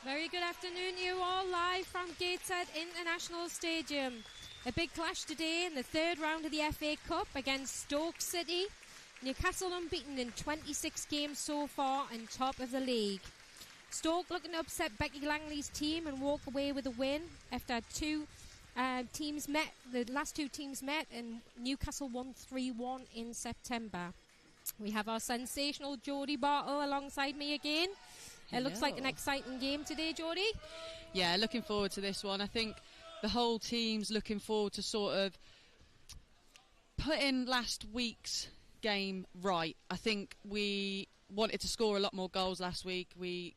Very good afternoon, you all, live from Gateshead International Stadium. A big clash today in the third round of the FA Cup against Stoke City. Newcastle unbeaten in 26 games so far and top of the league. Stoke looking to upset Becky Langley's team and walk away with a win after the last two teams met, and Newcastle won 3-1 in September. We have our sensational Jodie Bartle alongside me again. It looks like an exciting game today, Jodie. Yeah, looking forward to this one. I think the whole team's looking forward to sort of putting last week's game right. I think we wanted to score a lot more goals last week. We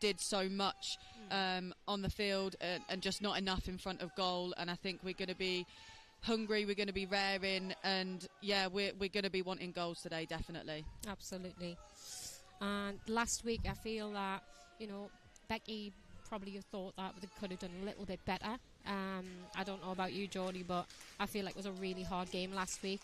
did so much on the field and just not enough in front of goal. And I think we're going to be hungry, we're going to be raring, and yeah, we're going to be wanting goals today, definitely. Absolutely. And last week I feel that, Becky probably thought that they could have done a little bit better. I don't know about you, Jodie, but I feel like it was a really hard game last week.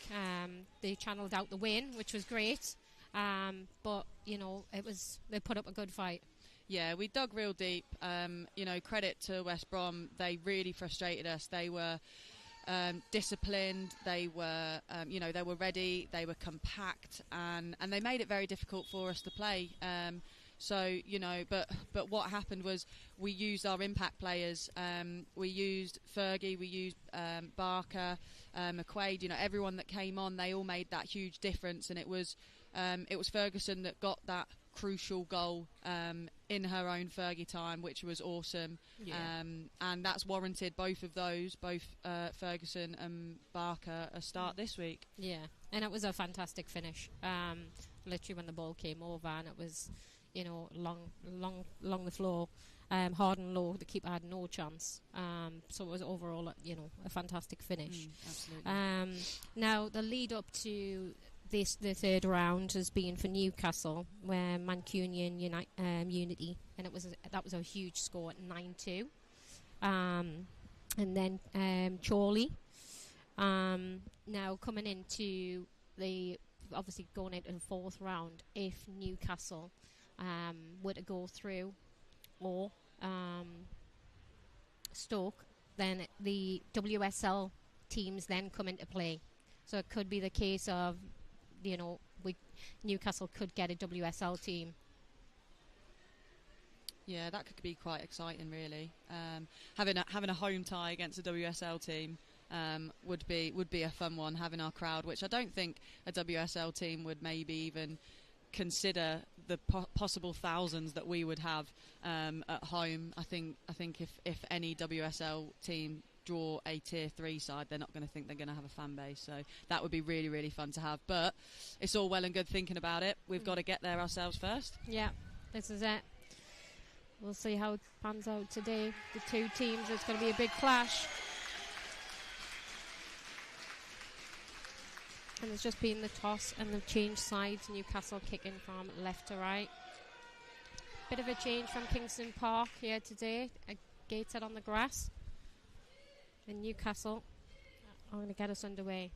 They channeled out the win, which was great, but they put up a good fight. Yeah, we dug real deep. Credit to West Brom. They really frustrated us. They were disciplined, they were they were ready, they were compact, and they made it very difficult for us to play. But what happened was we used our impact players. We used Fergie, we used Barker, McQuaid. Everyone that came on, they all made that huge difference, and it was Ferguson that got that crucial goal in her own Fergie time, which was awesome. Yeah. And that's warranted both of those, both Ferguson and Barker, a start this week. Yeah, and it was a fantastic finish. Literally when the ball came over, and it was long along the floor, hard and low. The keeper had no chance. So it was overall a fantastic finish. Absolutely. Now the lead up to the third round has been for Newcastle, where Mancunian Unity, and that was a huge score at 9-2. And then Chorley. Now coming into obviously going into the fourth round, if Newcastle were to go through, or Stoke, then the WSL teams then come into play. So it could be the case of Newcastle could get a WSL team. Yeah, that could be quite exciting, really. Having a home tie against a WSL team would be a fun one. Having our crowd, which I don't think a WSL team would maybe even consider the possible thousands that we would have at home. I think if any WSL team draw a tier 3 side, they're not going to think they're going to have a fan base, so that would be really, really fun to have. But it's all well and good thinking about it. We've got to get there ourselves first. Yeah, this is it. We'll see how it pans out today. The two teams, it's going to be a big clash. And there's just been the toss and they've changed sides. Newcastle kicking from left to right. Bit of a change from Kingston Park here today. A Gateshead on the grass. And Newcastle are going to get us underway.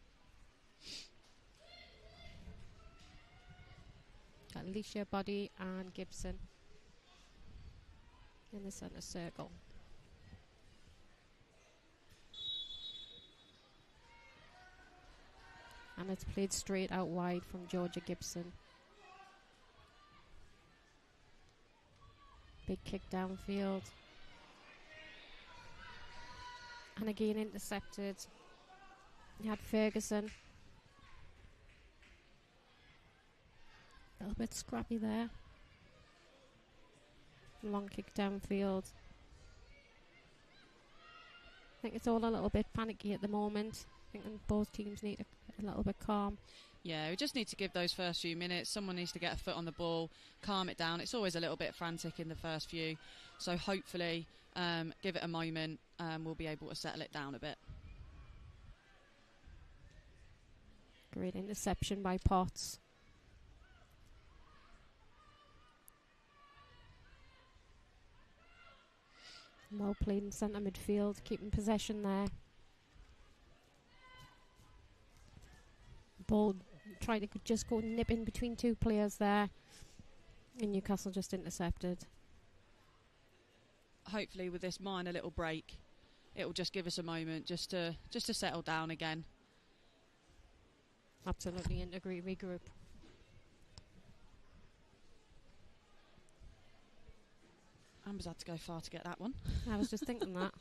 Got Alicia, Body and Gibson in the centre circle. And it's played straight out wide from Georgia Gibson. Big kick downfield. And again intercepted. You had Ferguson. A little bit scrappy there. Long kick downfield. I think it's all a little bit panicky at the moment. I think both teams need a little bit calm. Yeah, we just need to give those first few minutes. Someone needs to get a foot on the ball, calm it down. It's always a little bit frantic in the first few. So hopefully, give it a moment, we'll be able to settle it down a bit. Great interception by Potts. Well played in centre midfield, keeping possession there. Ball tried to just go nip in between two players there, and Newcastle just intercepted. hopefully with this minor little break, it will just give us a moment just to settle down again. Absolutely, and agree, regroup. Amber's had to go far to get that one. I was just thinking that.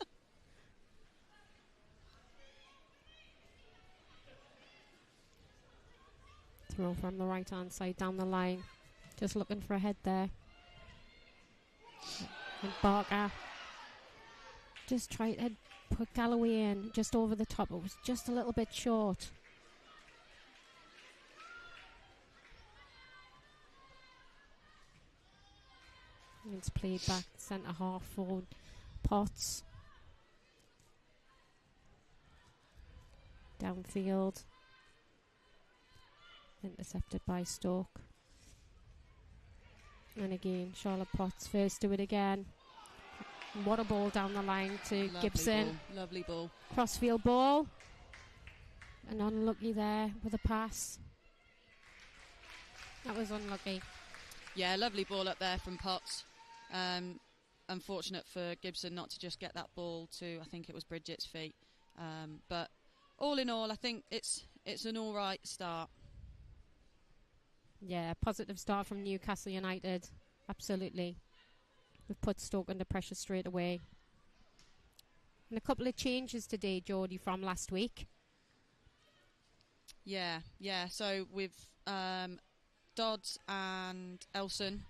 Throw from the right hand side down the line. Just looking for a head there. And Barker just tried to put Galloway in just over the top. It was just a little bit short. And it's played back centre half for Potts. Downfield. Intercepted by Stoke. And again, Charlotte Potts first do it again. What a ball down the line to Lovely Gibson. Ball. Lovely ball. Crossfield ball. And unlucky there with a pass. That was unlucky. Yeah, lovely ball up there from Potts. Unfortunate for Gibson not to just get that ball to, I think it was Bridget's feet. But all in all, I think it's an all right start. Yeah, positive start from Newcastle United. Absolutely. We've put Stoke under pressure straight away. And a couple of changes today, Geordie, from last week. Yeah. So with Dodds and Elson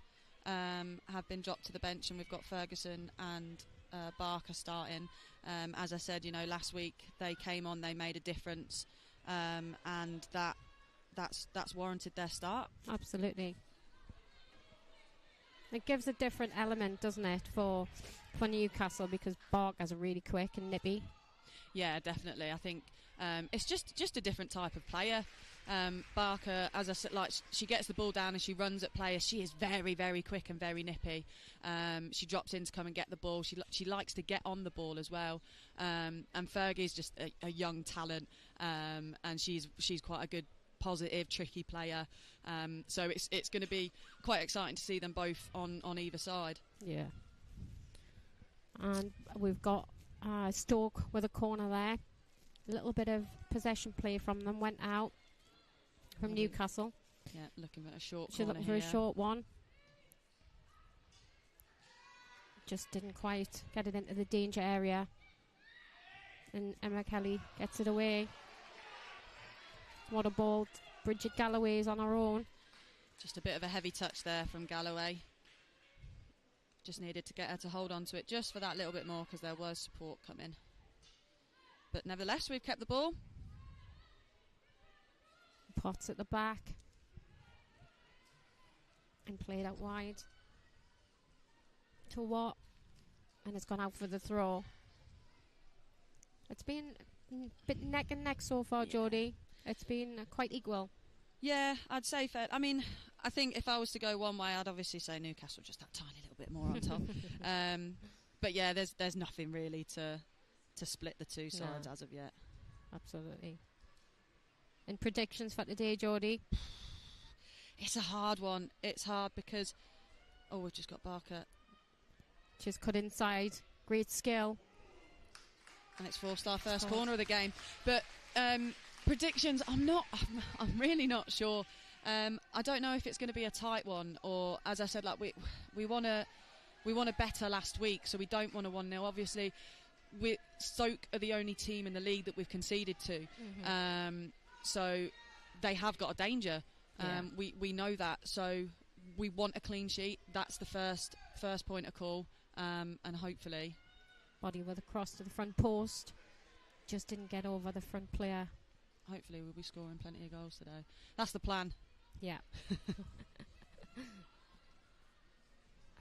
have been dropped to the bench, and we've got Ferguson and Barker starting. As I said, last week they came on, they made a difference, and that's warranted their start. Absolutely. It gives a different element, doesn't it, for Newcastle, because Barker's really quick and nippy. Yeah, definitely. I think it's just a different type of player. Barker, as I said, she gets the ball down and she runs at players. She is very, very quick and very nippy. She drops in to come and get the ball. She likes to get on the ball as well. And Fergie's just a young talent, and she's quite a good, positive, tricky player. So it's going to be quite exciting to see them both on either side. Yeah. And we've got Stoke with a corner there. A little bit of possession play from them went out from Newcastle. Yeah, looking at a short She's corner looking for here. a short one. Just didn't quite get it into the danger area. And Emma Kelly gets it away. What a ball. Bridget Galloway is on her own. Just a bit of a heavy touch there from Galloway. Just needed to get her to hold on to it just for that little bit more, because there was support coming. But nevertheless, we've kept the ball. Potts at the back. And played out wide. To Watt. And it's gone out for the throw. It's been a bit neck and neck so far, Geordie. It's been quite equal. Yeah, I'd say fair. I mean, I think if I was to go one way, I'd obviously say Newcastle just that tiny little bit more on top. But yeah, there's nothing really to split the two sides as of yet. Absolutely. And predictions for today, Geordie? It's a hard one. It's hard because we've just got Barker. Just cut inside. Great skill. And it's 4-star first corner of the game. But predictions, I'm really not sure. I don't know if it's going to be a tight one, or as I said, we want to better last week, so we don't want a 1-0. Obviously, Stoke are the only team in the league that we've conceded to, so they have got a danger. We know that, so we want a clean sheet. That's the first point of call, and hopefully. Body with a cross to the front post. Just didn't get over the front player. Hopefully we'll be scoring plenty of goals today. That's the plan. Yeah. I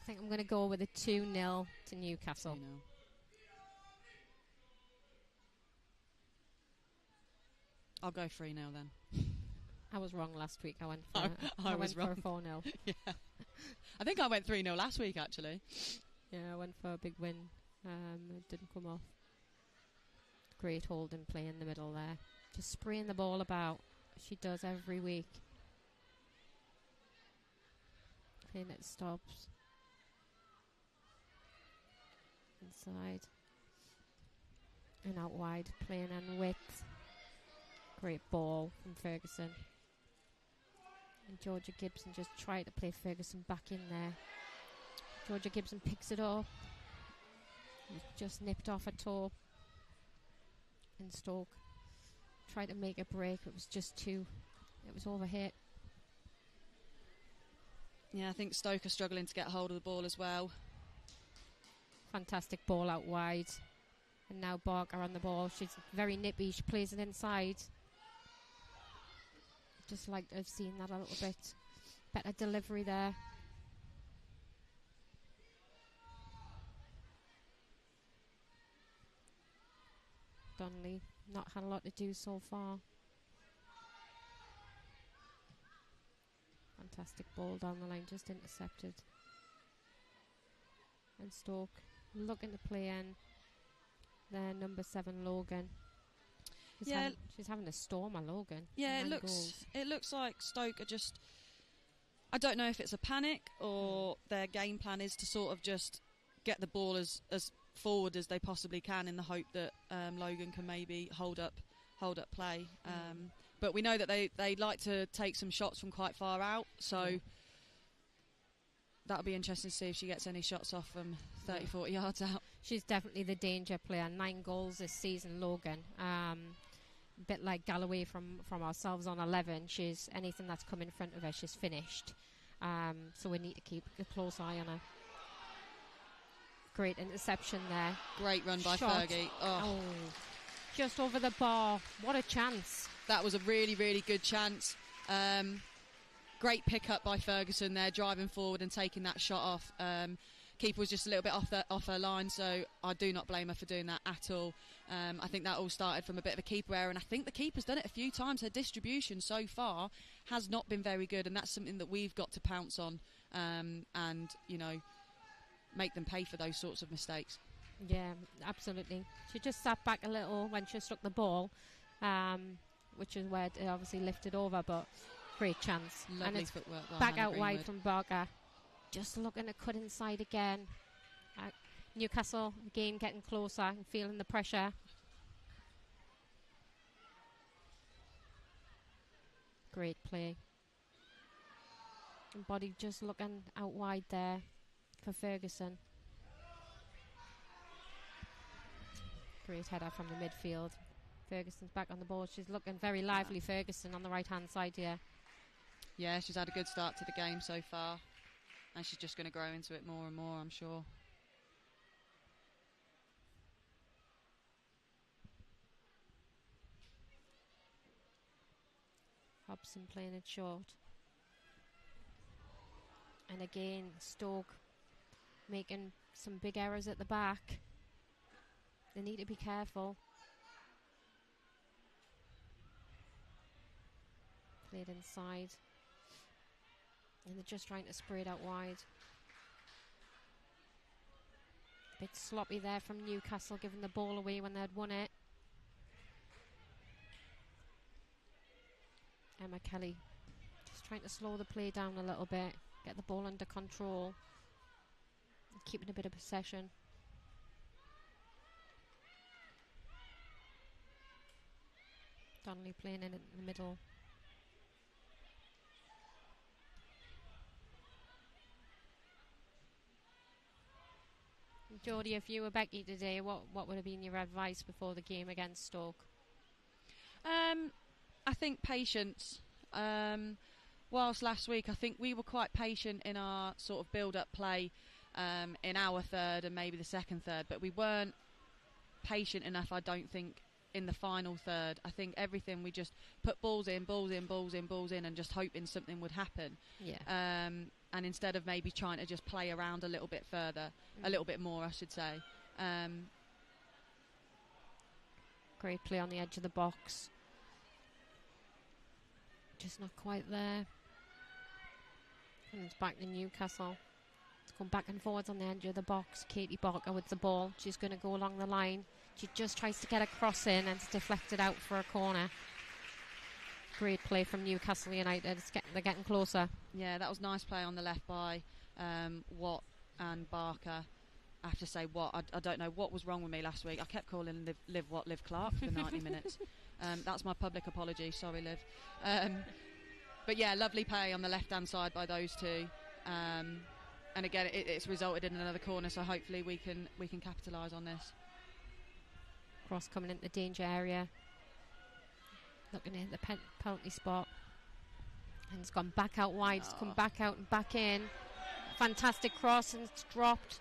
think I'm going to go with a 2-0 to Newcastle. 2-0. I'll go 3-0 then. I was wrong last week. I went for I was wrong. for a 4-0. Yeah. I think I went 3-0 last week, actually. Yeah, I went for a big win. It didn't come off. Great holding play in the middle there. Just spraying the ball about. She does every week. And it stops. inside and out wide, playing on width. Great ball from Ferguson. And Georgia Gibson just tried to play Ferguson back in there. Georgia Gibson picks it up. Just nipped off a toe. And Stoke tried to make a break. It was just too... It was overhit. Yeah, I think Stoke are struggling to get hold of the ball as well. Fantastic ball out wide. And now Barker on the ball. She's very nippy. She plays it inside. Just like I've seen that a little bit. Better delivery there. Donnelly not had a lot to do so far. Fantastic ball down the line, just intercepted. And Stoke looking to play in their number 7 Logan. She's having a storm on Logan. Yeah, it looks like Stoke are just... I don't know if it's a panic or their game plan is to sort of just get the ball as forward as they possibly can in the hope that Logan can maybe hold up play. But we know that they like to take some shots from quite far out, so that'll be interesting to see if she gets any shots off from 30, 40 yards out. She's definitely the danger player. 9 goals this season, Logan. A bit like Galloway from ourselves on 11. She's anything that's come in front of her, she's finished. So we need to keep a close eye on her. Great interception there. Great run by Fergie. Oh, just over the bar. What a chance. That was a really, really good chance. Great pick-up by Ferguson there, driving forward and taking that shot off. Keeper was just a little bit off her line, so I do not blame her for doing that at all. I think that all started from a bit of a keeper error, and I think the keeper's done it a few times. Her distribution so far has not been very good, and that's something that we've got to pounce on and, you know, make them pay for those sorts of mistakes. Yeah, absolutely. She just sat back a little when she struck the ball, which is where it obviously lifted over, but great chance. Lovely and it's footwork by back Hannah out Greenwood. wide from Barker. Just looking to cut inside again. Newcastle again getting closer and feeling the pressure. Great play. And Body just looking out wide there for Ferguson. Great header from the midfield. Ferguson's back on the ball. She's looking very lively, Ferguson, on the right-hand side here. Yeah, she's had a good start to the game so far, and she's just going to grow into it more and more, I'm sure. Hobson playing it short. And again, Stoke making some big errors at the back. They need to be careful. Played inside. And they're just trying to spray it out wide. A bit sloppy there from Newcastle, giving the ball away when they'd won it. Emma Kelly just trying to slow the play down a little bit, get the ball under control, and keeping a bit of possession. Donnelly playing in the middle. Geordie, if you were Becky today, what would have been your advice before the game against Stoke? I think patience. Whilst last week I think we were quite patient in our sort of build-up play in our third and maybe the second third, but we weren't patient enough, I don't think, in the final third. I think everything, we just put balls in and just hoping something would happen. Yeah. And instead of maybe trying to just play around a little bit further, a little bit more, I should say. Great play on the edge of the box. Just not quite there. And it's back to Newcastle. It's going back and forwards on the edge of the box. Katie Barker with the ball. She's going to go along the line. She just tries to get a cross in and it's deflected out for a corner. Great play from Newcastle United. They're getting closer. Yeah, that was nice play on the left by Watt and Barker. I have to say I don't know what was wrong with me last week. I kept calling Liv Clark for 90 minutes. That's my public apology. Sorry, Liv. But yeah, lovely play on the left-hand side by those two. And again, it's resulted in another corner, so hopefully we can capitalise on this. Cross coming into the danger area. Looking at the penalty spot. And it's gone back out wide. It's come back out and back in. Fantastic cross, and it's dropped.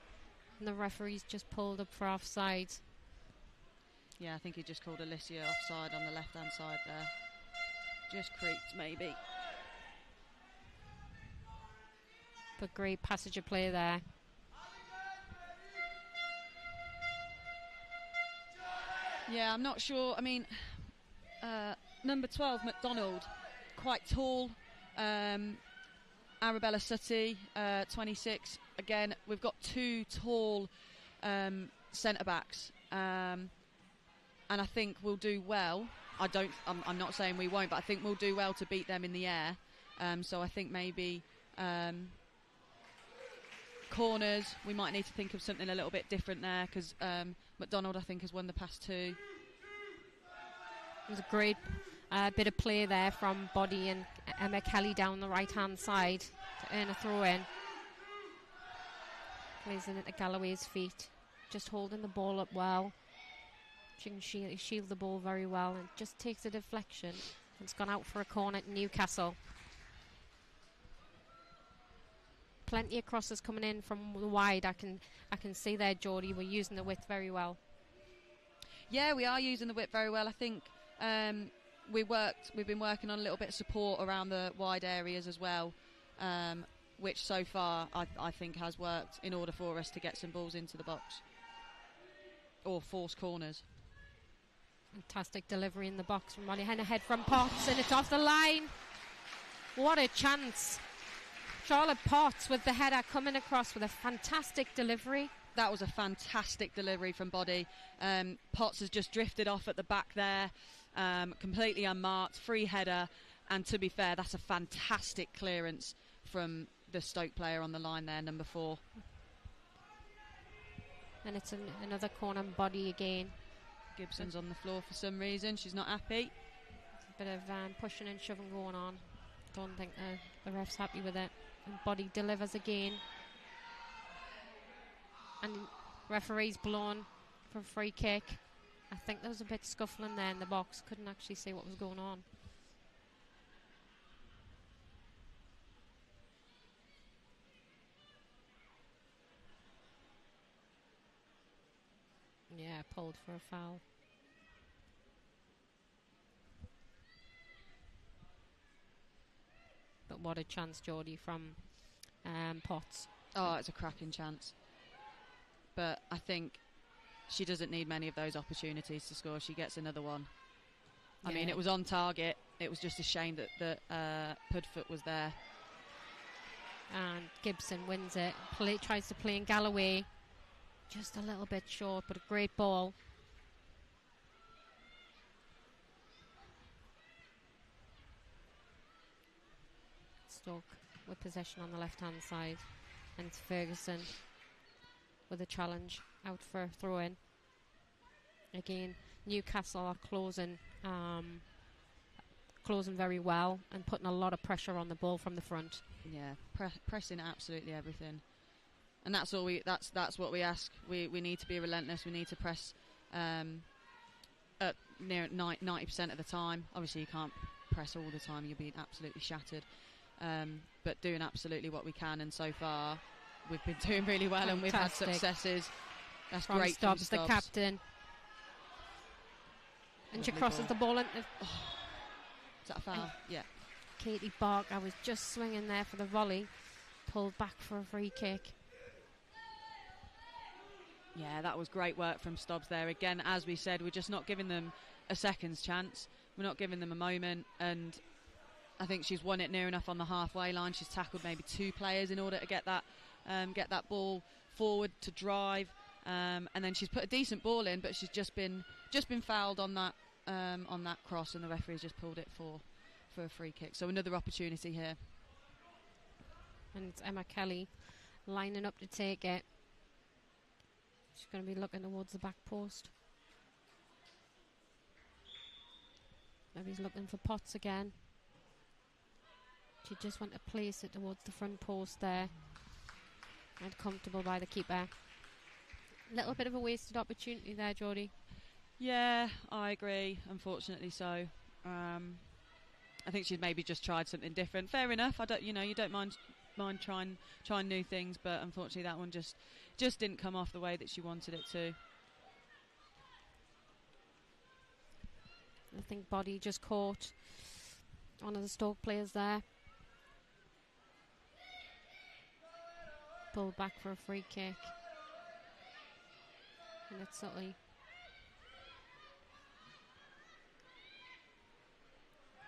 And the referee's just pulled up for offside. Yeah, I think he just called Alicia offside on the left-hand side there. Just creaked, maybe. But great passage of play there. Yeah, I'm not sure. I mean, number 12, McDonald, quite tall. Arabella Sutty, 26. Again, we've got two tall centre-backs. And I think we'll do well. I'm not saying we won't, but I think we'll do well to beat them in the air. So I think maybe corners, we might need to think of something a little bit different there, because McDonald, I think, has won the past two. It was a great bit of play there from Body and Emma Kelly down the right-hand side to earn a throw-in. Plays in at Galloway's feet, just holding the ball up well. She can shield the ball very well, and just takes a deflection. It's gone out for a corner at Newcastle. Plenty of crosses coming in from the wide. I can see there, Geordie. We're using the width very well. Yeah, we are using the width very well. I think we've been working on a little bit of support around the wide areas as well, which so far I think has worked in order for us to get some balls into the box or force corners. Fantastic delivery in the box from Molly Hen, ahead from Potts, and it's off the line. What a chance. Charlotte Potts with the header coming across with a fantastic delivery. That was a fantastic delivery from Body. Potts has just drifted off at the back there, completely unmarked, free header, and to be fair, that's a fantastic clearance from the Stoke player on the line there, number 4. And it's another corner, Body again. Gibson's on the floor for some reason. She's not happy. A bit of pushing and shoving going on. Don't think the ref's happy with it. And Body delivers again. And referee's blown for a free kick. I think there was a bit scuffling there in the box. Couldn't actually see what was going on. Yeah, pulled for a foul. But what a chance, Geordie, from Potts. Oh, it's a cracking chance. But I think she doesn't need many of those opportunities to score. She gets another one. I mean, it was on target. It was just a shame that Pudfoot was there. And Gibson wins it. Tries to play in Galloway. Just a little bit short, but a great ball. Stoke with possession on the left-hand side. And it's Ferguson with a challenge out for a throw-in. Again, Newcastle are closing very well and putting a lot of pressure on the ball from the front. Yeah, pressing absolutely everything. And that's all that's what we ask. We need to be relentless. We need to press at near 90% of the time. Obviously, you can't press all the time. You'll be absolutely shattered. But doing absolutely what we can. And so far, we've been doing really well. Fantastic. And we've had successes. That's from great. Stubbs, the captain. And she crosses the ball. Is that a foul? Yeah. Katie Bark, I was just swinging there for the volley. Pulled back for a free kick. Yeah, that was great work from Stubbs there. Again, as we said, we're just not giving them a second's chance. We're not giving them a moment. And I think she's won it near enough on the halfway line. She's tackled maybe 2 players in order to get that ball forward to drive. And then she's put a decent ball in, but she's just been fouled on that cross, and the referee's just pulled it for a free kick. So another opportunity here. And it's Emma Kelly lining up to take it. She's going to be looking towards the back post. Maybe he's looking for Potts again. She just want to place it towards the front post there. And comfortable by the keeper. Little bit of a wasted opportunity there, Jodie. Yeah, I agree. Unfortunately so. I think she'd maybe just tried something different. Fair enough. I don't, you don't mind trying new things, but unfortunately that one just didn't come off the way that she wanted it to. I think Body just caught one of the Stoke players there. Pulled back for a free kick. And it's Sutley.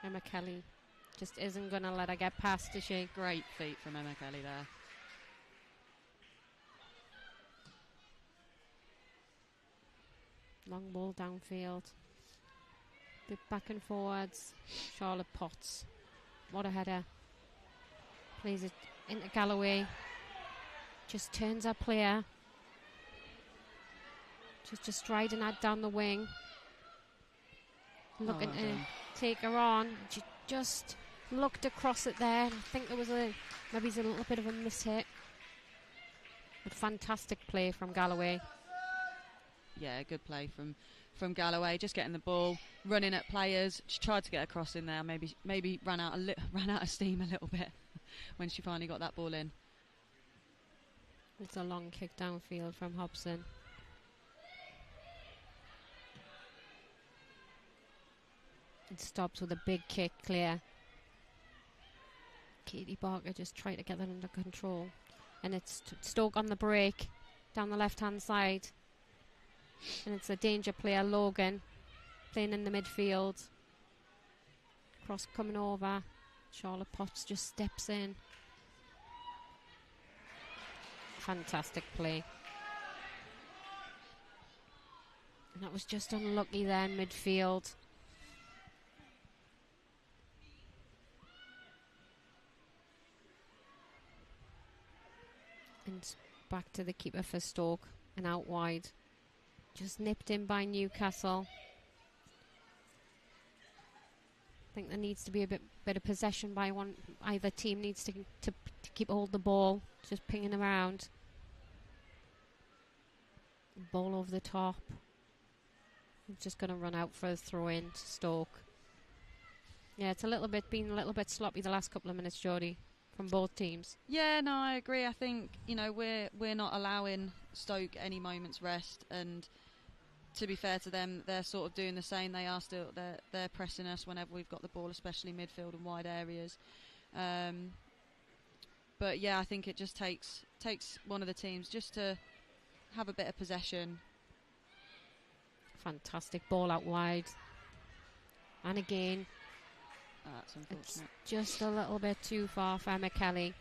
Emma Kelly just isn't going to let her get past, is she? Great feet from Emma Kelly there. Long ball downfield. Bit back and forwards. Charlotte Potts. What a header. Plays it into Galloway. Just turns her player. Just striding that down the wing. Looking to take her on. She just looked across it there. I think there was maybe a little bit of a mishit. But fantastic play from Galloway. Yeah, good play from Galloway. Just getting the ball, running at players. She tried to get across in there. Maybe ran out of steam a little bit when she finally got that ball in. It's a long kick downfield from Hobson. It stops with a big kick clear. Katie Barker just tried to get that under control. And it's Stoke on the break down the left-hand side. And it's a danger player, Logan, playing in the midfield. Cross coming over. Charlotte Potts just steps in. Fantastic play. And that was just unlucky there in midfield. And back to the keeper for Stoke and out wide. Just nipped in by Newcastle. I think there needs to be a bit of possession by one. Either team needs to keep hold of the ball, just pinging around. Ball over the top. I'm just going to run out for a throw in to Stoke. Yeah, it's been a little bit sloppy the last couple of minutes, Jodie, from both teams. Yeah, no, I agree. I think we're not allowing Stoke any moments rest, and to be fair to them, they're sort of doing the same. They are still they're pressing us whenever we've got the ball, especially midfield and wide areas. But yeah, I think it just takes one of the teams just to have a bit of possession. Fantastic ball out wide, and again. That's unfortunate. It's just a little bit too far for Emma Kelly.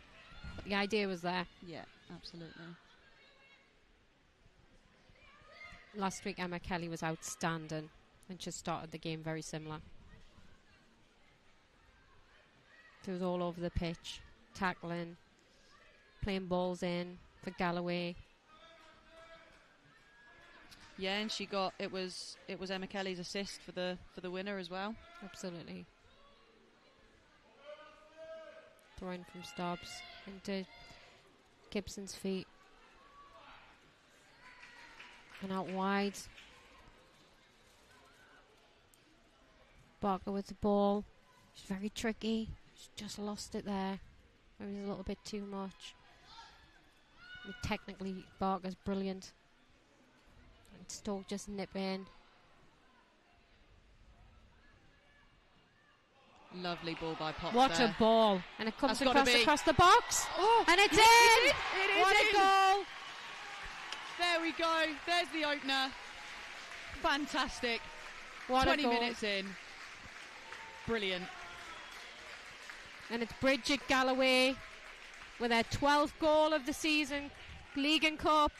But the idea was there. Yeah, absolutely. Last week Emma Kelly was outstanding and just started the game very similar. She was all over the pitch, tackling, playing balls in for Galloway. Yeah, and it was Emma Kelly's assist for the winner as well. Absolutely. Throwing from Stobbs into Gibson's feet. And out wide. Barker with the ball. She's very tricky. She's just lost it there. Maybe a little bit too much. I mean, technically, Barker's brilliant. And Stoke just nip in. Lovely ball by Potts. What there. a ball. And it comes across the box. Oh, and it's in. It is what in. A goal. There we go. There's the opener. Fantastic. What 20 a goal. minutes in. Brilliant. And it's Bridget Galloway with her 12th goal of the season. League and Cup.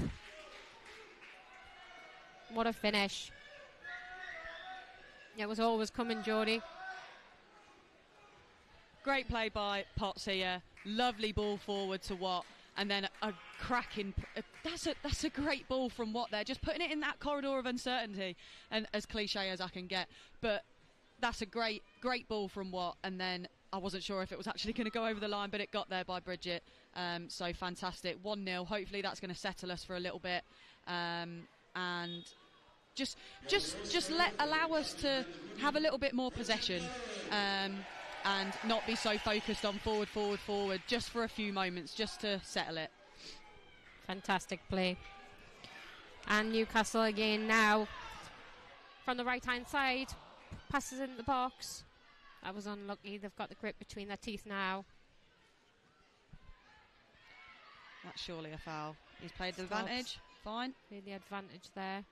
What a finish. It was always coming, Jodie. Great play by Potts here. Lovely ball forward to Watt. and then a cracking. That's a great ball from Watt there, just putting it in that corridor of uncertainty, and as cliche as I can get, but that's a great ball from Watt, and then I wasn't sure if it was actually going to go over the line, but it got there by Bridget. So fantastic. 1-0. Hopefully that's going to settle us for a little bit, and just allow us to have a little bit more possession, and not be so focused on forward, just for a few moments, just to settle it. Fantastic play. And Newcastle again now from the right-hand side. Passes in the box. That was unlucky. They've got the grip between their teeth now. That's surely a foul. He's played the advantage. Fine. Played the advantage there.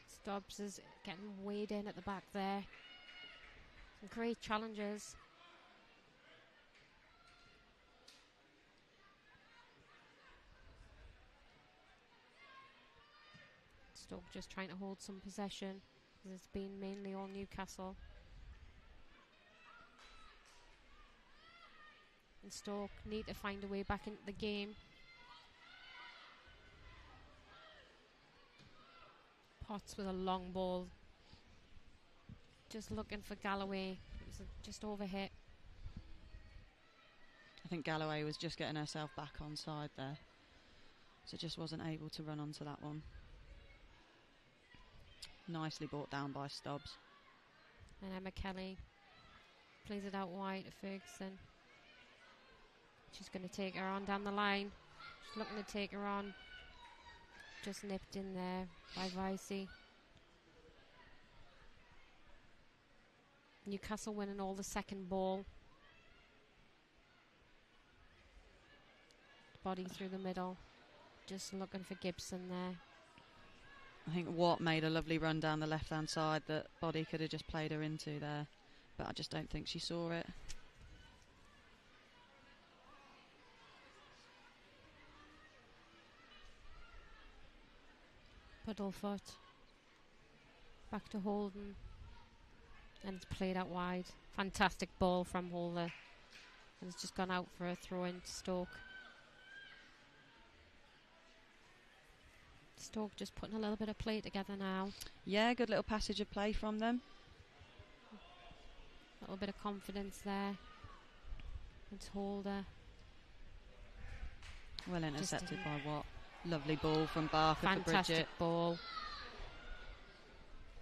Stubbs is getting weighed in at the back there. Some great challenges. Stoke just trying to hold some possession. It's been mainly all Newcastle. And Stoke need to find a way back into the game. Potts with a long ball. Just looking for Galloway. It was just overhit. I think Galloway was just getting herself back on side there, so just wasn't able to run onto that one. Nicely brought down by Stubbs. And Emma Kelly plays it out wide to Ferguson. She's going to take her on down the line. She's looking to take her on. Just nipped in there by Vicey. Newcastle winning all the second ball. Body through the middle. Just looking for Gibson there. I think Watt made a lovely run down the left-hand side that Body could have just played her into there, but I just don't think she saw it. Puddlefoot. Back to Holden. And it's played out wide. Fantastic ball from Holder. And it's just gone out for a throw in to Stoke. Stoke just putting a little bit of play together now. Yeah, good little passage of play from them. A little bit of confidence there. It's Holder. Well intercepted by Watt. Lovely ball from Barker for Bridget. Fantastic ball.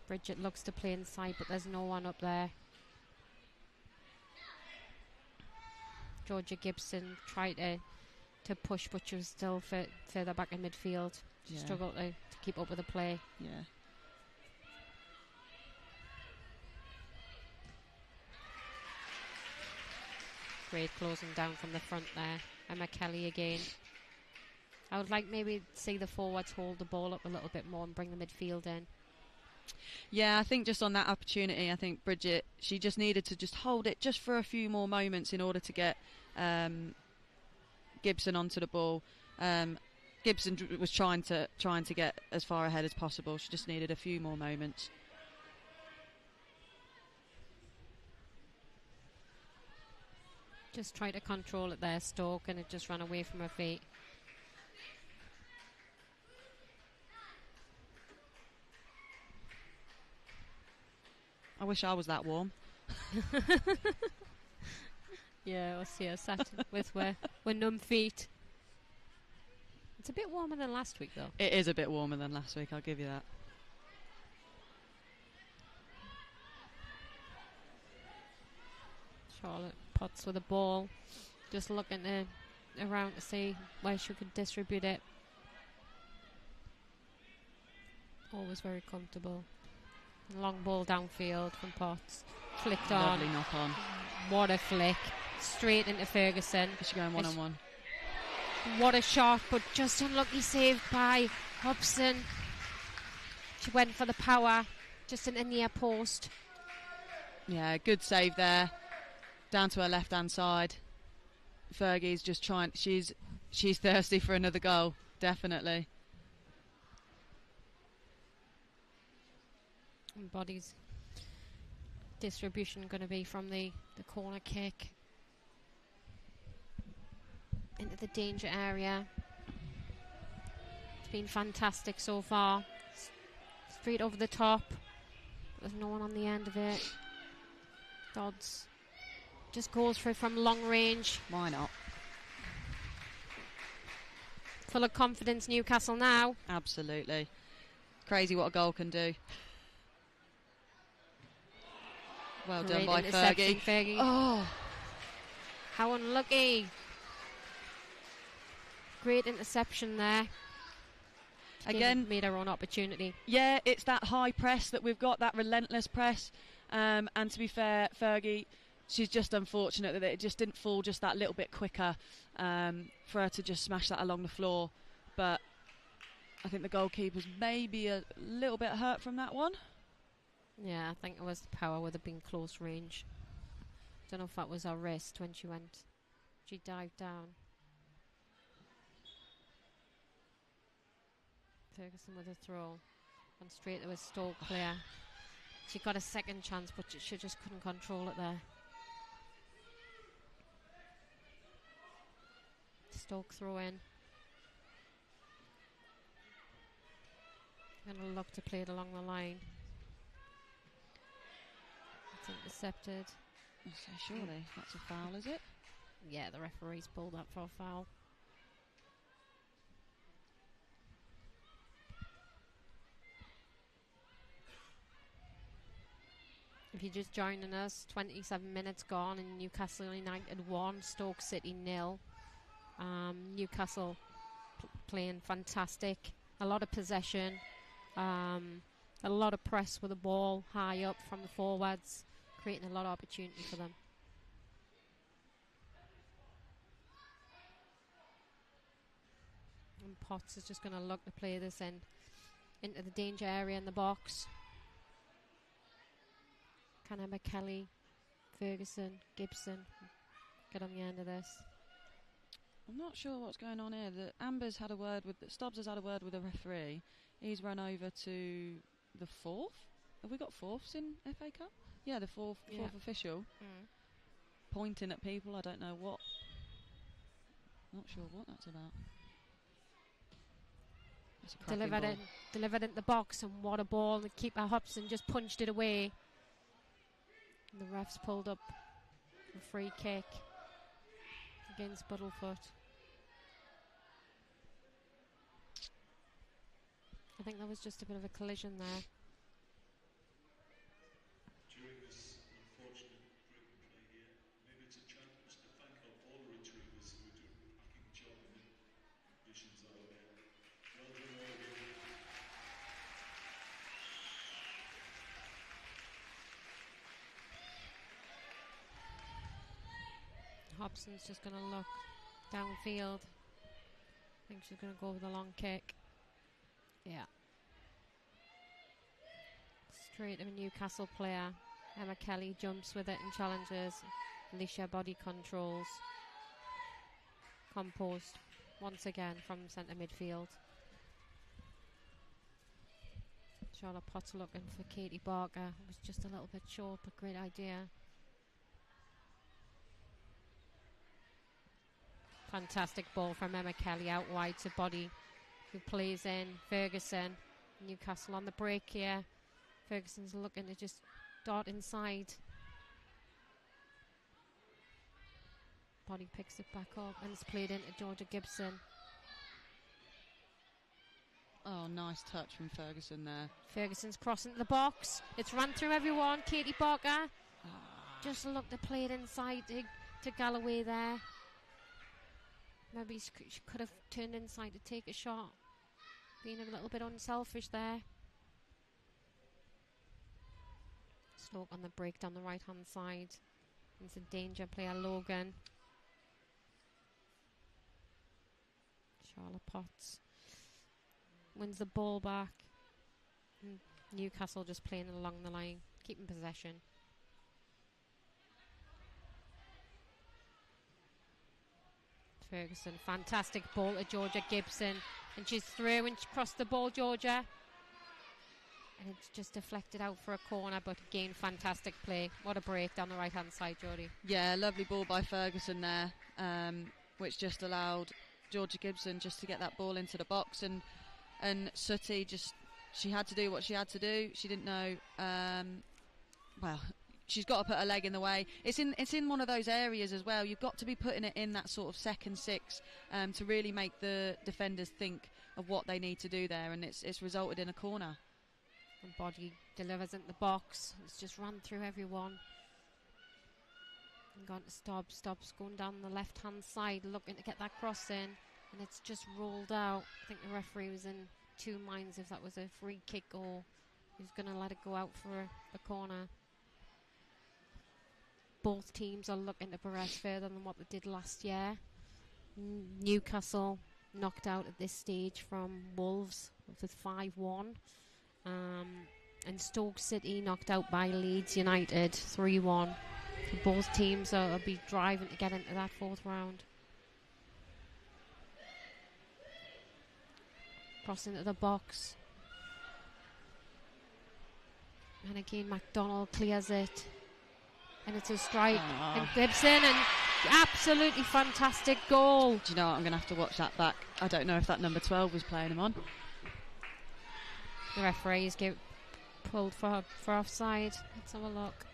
Bridget looks to play inside, but there's no one up there. Georgia Gibson tried to push, but she was still further back in midfield. She struggled to keep up with the play. Yeah. Great closing down from the front there. Emma Kelly again. I would like maybe see the forwards hold the ball up a little bit more and bring the midfield in. Yeah, I think just on that opportunity, I think Bridget, she just needed to just hold it just for a few more moments in order to get Gibson onto the ball. Gibson was trying to get as far ahead as possible. She just needed a few more moments. Just try to control it there, Stoke, and it just ran away from her feet. I wish I was that warm. Yeah, us here sat with we're numb feet. It's a bit warmer than last week, though. It is a bit warmer than last week, I'll give you that. Charlotte Potts with a ball, just looking around to see where she could distribute it. Always very comfortable. Long ball downfield from Potts. Flicked on. Lovely knock on. What a flick. Straight into Ferguson. Is she going one-on-one? What a shot, but just unlucky save by Hobson. She went for the power, just in the near post. Yeah, good save there. Down to her left-hand side. Fergie's just trying. She's thirsty for another goal, definitely. And Body's distribution going to be from the corner kick. into the danger area. It's been fantastic so far. Straight over the top. There's no one on the end of it. Dodds just goes for it from long range. Why not? Full of confidence, Newcastle now. Absolutely. Crazy what a goal can do. Well done by Fergie. Oh, how unlucky. Great interception there. Again, made our own opportunity. Yeah, it's that high press that we've got, that relentless press. And to be fair, Fergie, she's just unfortunate that it just didn't fall just that little bit quicker for her to just smash that along the floor. But I think the goalkeeper's maybe a little bit hurt from that one. Yeah, I think it was the power would have been close range. Don't know if that was her wrist when she dived down. Ferguson with a throw. Went straight to a Stoke player. She got a second chance, but she just couldn't control it there. Stoke throw in. Gonna look to play it along the line. It's intercepted. So surely that's a foul, is it? Yeah, the referee's pulled up for a foul. If you're just joining us, 27 minutes gone and Newcastle United 1, Stoke City 0. Newcastle playing fantastic. A lot of possession. A lot of press with the ball high up from the forwards, creating a lot of opportunity for them. And Potts is just going to look to play this into the danger area in the box. Can Emma Kelly, Ferguson, Gibson get on the end of this? I'm not sure what's going on here. Stubbs has had a word with the referee. He's run over to the fourth. Have we got fourths in FA Cup? Yeah, the fourth official. Pointing at people, I don't know what. Not sure what that's about. That's a delivered into the box, and what a ball. The keeper Hobson just punched it away. And the refs pulled up a free kick against Buttlefoot. I think there was just a bit of a collision there. During this unfortunate break in play here, maybe it's a chance to thank all the retrievers who are doing a cracking job in the conditions out there. Well done all of you. Hobson's just going to look downfield. I think she's going to go with a long kick. Yeah. Straight to a Newcastle player. Emma Kelly jumps with it and challenges. Alicia body controls. Composed once again from centre midfield. Charlotte Potter looking for Katie Barker. It was just a little bit short, but great idea. Fantastic ball from Emma Kelly out wide to Body, who plays in. Ferguson, Newcastle on the break here. Ferguson's looking to just dart inside. Body picks it back up and it's played into Georgia Gibson. Oh, nice touch from Ferguson there. Ferguson's crossing the box. It's run through everyone. Katie Barker just looked to play it inside to Galloway there. Maybe she could have turned inside to take a shot. Being a little bit unselfish there. Stoke on the break down the right hand side. It's a danger player, Logan. Charlotte Potts wins the ball back. And Newcastle just playing along the line, keeping possession. Ferguson, fantastic ball to Georgia Gibson, and she's through and she crossed the ball, Georgia, and it's just deflected out for a corner, but again fantastic play. What a break down the right hand side, Jodie. Yeah, lovely ball by Ferguson there. which just allowed Georgia Gibson just to get that ball into the box, and Sooty she had to do what she had to do. She didn't know. Well, she's got to put her leg in the way. It's in one of those areas as well. You've got to be putting it in that sort of second six to really make the defenders think of what they need to do there, and it's resulted in a corner. And Body delivers into the box. It's just run through everyone. And gone to Stobbs going down the left-hand side, looking to get that cross in, and it's just rolled out. I think the referee was in two minds if that was a free kick or he was going to let it go out for a corner. Both teams are looking to progress further than what they did last year. Newcastle knocked out at this stage from Wolves with 5-1. And Stoke City knocked out by Leeds United 3-1. So both teams will be driving to get into that fourth round. Cross into the box. And again, McDonald clears it. And it's a strike. And Gibson, and absolutely fantastic goal. Do you know what? I'm going to have to watch that back. I don't know if that number 12 was playing him on. The referees get pulled for offside. Let's have a look.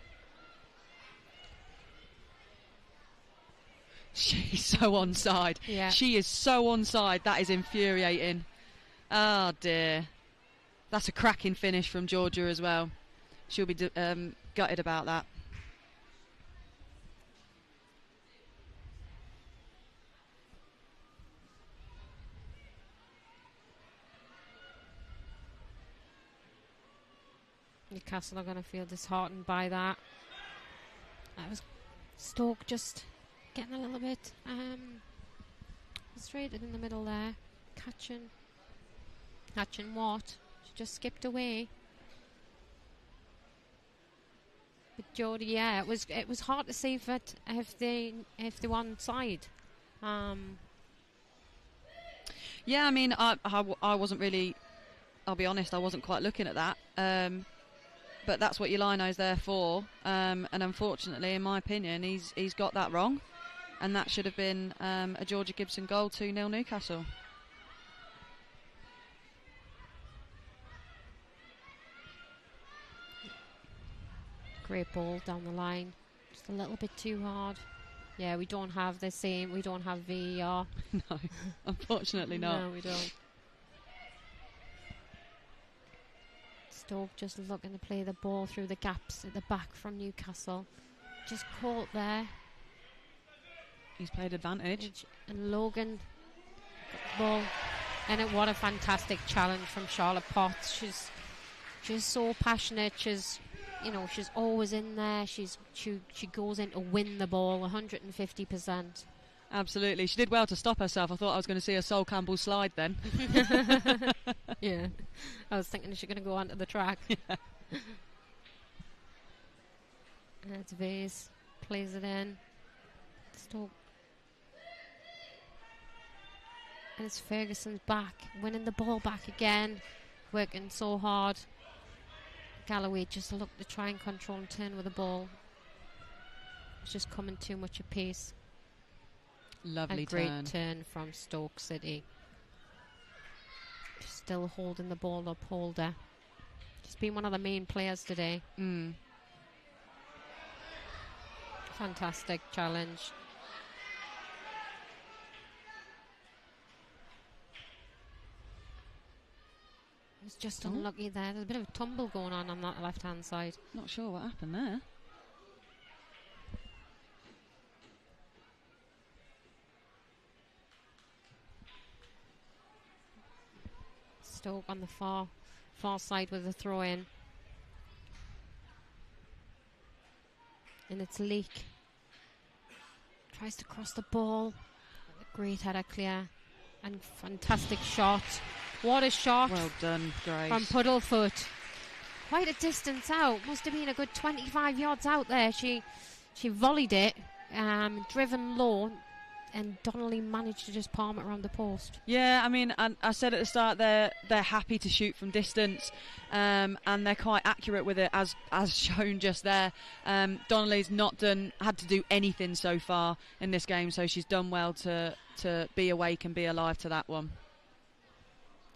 She's so onside. Yeah. She is so onside. That is infuriating. Oh dear. That's a cracking finish from Georgia as well. She'll be gutted about that. Newcastle are going to feel disheartened by that. That was Stoke just getting a little bit frustrated in the middle there. Catching what? She just skipped away. But Jodie, yeah, it was hard to see if they were on side. Yeah, I mean, I wasn't really. I'll be honest, I wasn't quite looking at that. But that's what your lino's there for. And unfortunately, in my opinion, he's got that wrong, and that should have been a Georgia Gibson goal, 2-0 Newcastle. Great ball down the line, just a little bit too hard. Yeah, we don't have VAR. No, unfortunately not. No, we don't. Stoke just looking to play the ball through the gaps at the back from Newcastle. Just caught there. He's played advantage. And Logan got the ball. And what a fantastic challenge from Charlotte Potts. She's so passionate. She's always in there. She goes in to win the ball 150%. Absolutely. She did well to stop herself. I thought I was going to see a Sol Campbell slide then. Yeah. I was thinking she's going to go onto the track. Yeah. And it's Vase. Plays it in. Stoke. And it's Ferguson's back. Winning the ball back again. Working so hard. Galloway just looked to try and control and turn with the ball. It's just coming too much at pace. Lovely great turn. turn from Stoke City. Still holding the ball up, Holder. She's been one of the main players today. Fantastic challenge. It was just unlucky there. There's a bit of a tumble going on that left-hand side. Not sure what happened there. Stoke on the far side with a throw in. And it's Leak. Tries to cross the ball. A great header clear. And fantastic shot. What a shot. Well done, Grace. From Puddlefoot. Quite a distance out. Must have been a good 25 yards out there. She volleyed it. Driven low. and Donnelly managed to just palm it around the post. Yeah, I mean, I said at the start they're happy to shoot from distance, and they're quite accurate with it, as shown just there. Donnelly's not had to do anything so far in this game, so she's done well to be awake and be alive to that one.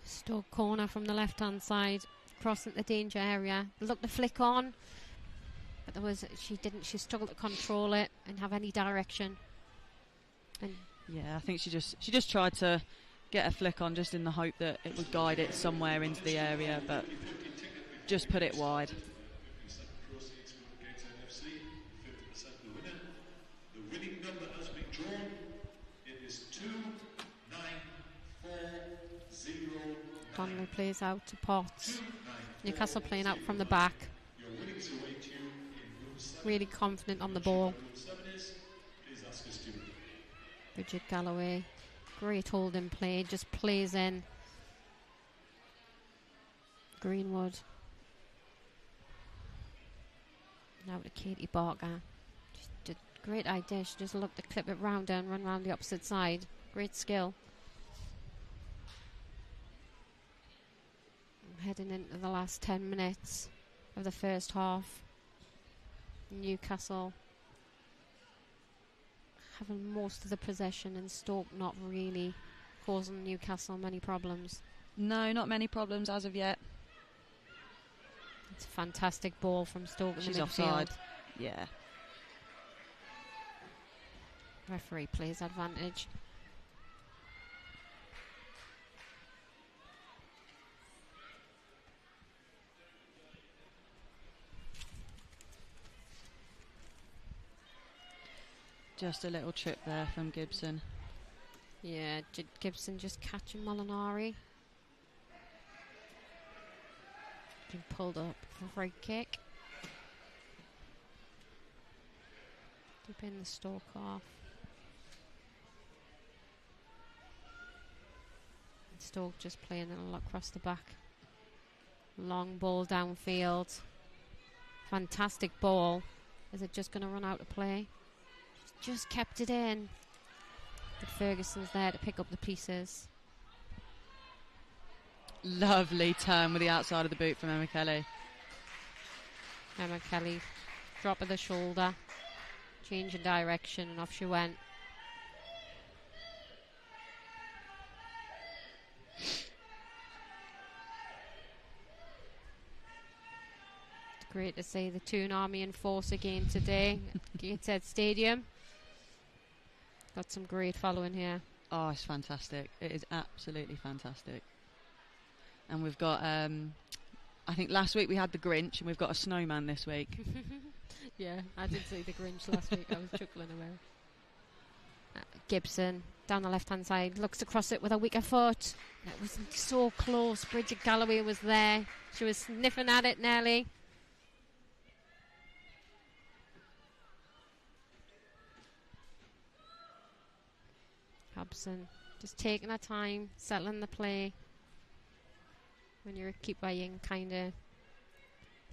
Stoke corner from the left-hand side, crossing the danger area. Looked to flick on, but she struggled to control it and have any direction. And yeah, I think she just tried to get a flick on, just in the hope that it would guide it somewhere into the area, but just put it wide. 50% proceeds go to Gateshead FC, 50% the winner. The winning number has been drawn. It is 2940. Donnelly plays out to Potts. Newcastle playing out from the back. Your winnings await you in room 7. Really confident on the ball. Room 7 is, please ask us to. Bridget Galloway, great holding play, just plays in. Greenwood. Now to Katie Barker. She did great idea. She just looked to clip it round and run round the opposite side. Great skill. Heading into the last 10 minutes of the first half. Newcastle having most of the possession and Stoke not really causing Newcastle many problems. No, not many problems as of yet. It's a fantastic ball from Stoke in She's the midfield. offside. Yeah. Referee plays advantage. Just a little trip there from Gibson. Yeah, Gibson just catching Molinari. Been pulled up for a free kick. Deep in the Stoke half. Stoke just playing it across the back. Long ball downfield. Fantastic ball. Is it just going to run out of play? Just kept it in. But Ferguson's there to pick up the pieces. Lovely turn with the outside of the boot from Emma Kelly. Emma Kelly, drop of the shoulder, change in direction, and off she went. It's great to see the Toon Army in force again today at Gateshead Stadium. Got some great following here. Oh, it's fantastic. It is absolutely fantastic. And we've got, I think last week we had the Grinch, and we've got a snowman this week. Yeah, I did see the Grinch last week. I was chuckling away. Gibson, down the left-hand side, looks to cross it with a weaker foot. It was so close. Bridget Galloway was there. She was sniffing at it nearly. Hobson just taking her time, settling the play. When you're a keeper, you can kind of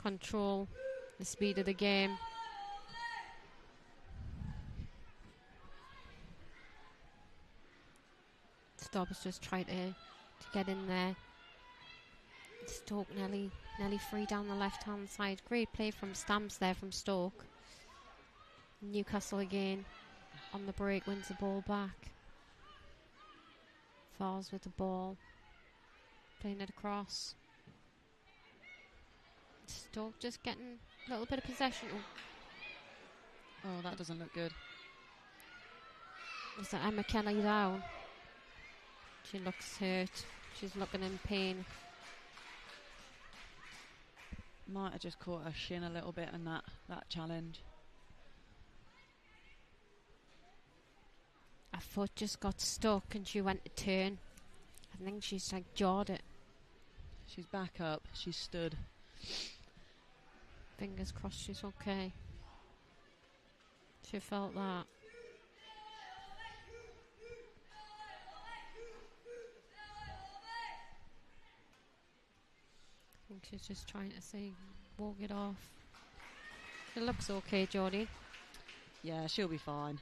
control the speed of the game. Stobbs just tried to get in there. Stoke nearly free down the left-hand side. Great play from Stamps there from Stoke. Newcastle again on the break, wins the ball back. Falls with the ball, playing it across. Stoke just getting a little bit of possession. Oh, that doesn't look good. Is that Emma Kelly down? She looks hurt. She's looking in pain. Might have just caught her shin a little bit in that challenge. Her foot just got stuck and she went to turn. I think she's like jawed it. She's back up. She's stood. Fingers crossed she's okay. She felt that. I think she's just trying to say, walk it off. It looks okay, Geordie. Yeah, she'll be fine.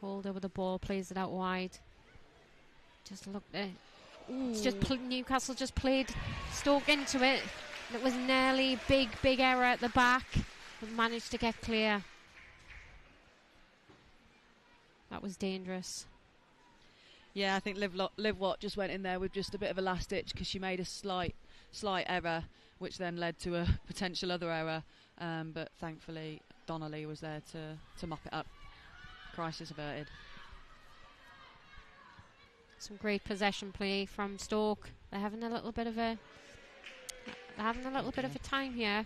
Holder with the ball, plays it out wide. Just look there. It's just Newcastle just played Stoke into it. And it was nearly big error at the back, but managed to get clear. That was dangerous. Yeah, I think Liv Watt just went in there with just a bit of a last ditch because she made a slight error, which then led to a potential other error. But thankfully, Donnelly was there to mop it up. Crisis averted. Some great possession play from Stoke. They're having a little bit of a time here.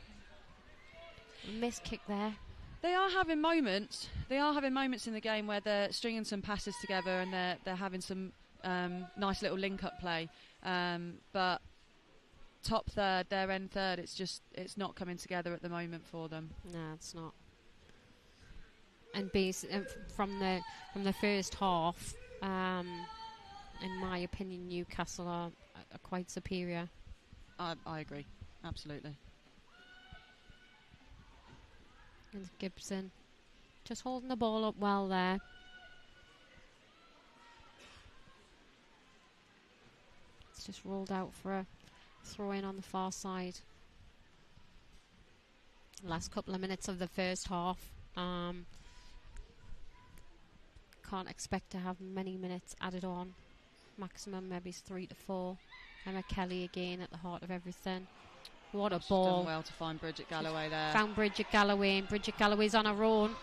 Missed kick there. They are having moments. In the game where they're stringing some passes together and they're having some nice little link-up play. But top third, their end third, it's not coming together at the moment for them. No, it's not. And from the first half, in my opinion, Newcastle are quite superior. I agree, absolutely. And Gibson just holding the ball up well there. It's just rolled out for a throw in on the far side. Last couple of minutes of the first half. Can't expect to have many minutes added on. Maximum maybe 3 to 4. Emma Kelly again at the heart of everything. What a ball. Done well to find Bridget Galloway there. Found Bridget Galloway, and Bridget Galloway's on her own.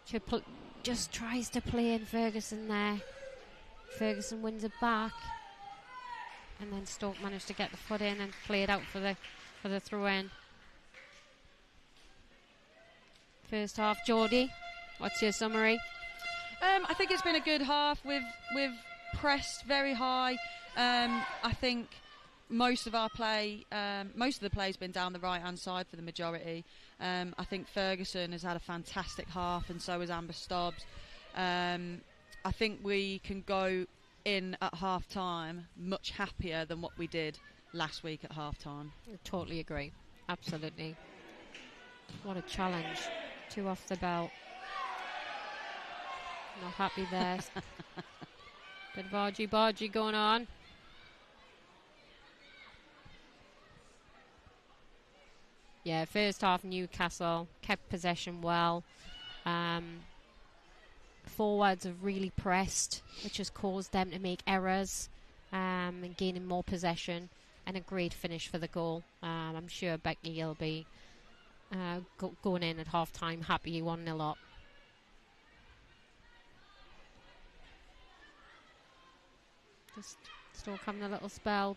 She just tries to play in Ferguson there. Ferguson wins it back. And then Stoke managed to get the foot in and play it out for the throw-in. First half, Geordie, what's your summary? I think it's been a good half. We've pressed very high. I think most of the play's been down the right hand side for the majority. I think Ferguson has had a fantastic half, and so has Amber Stobbs. I think we can go in at half time much happier than what we did last week at half time. I totally agree. Absolutely. What a challenge. 2 off the belt. Not happy there. Bit of argy-bargy going on. Yeah, first half Newcastle kept possession well. Forwards have really pressed, which has caused them to make errors and gaining more possession, and a great finish for the goal. I'm sure Becky will be going in at half time happy 1-0 up. Just Stoke having a little spell.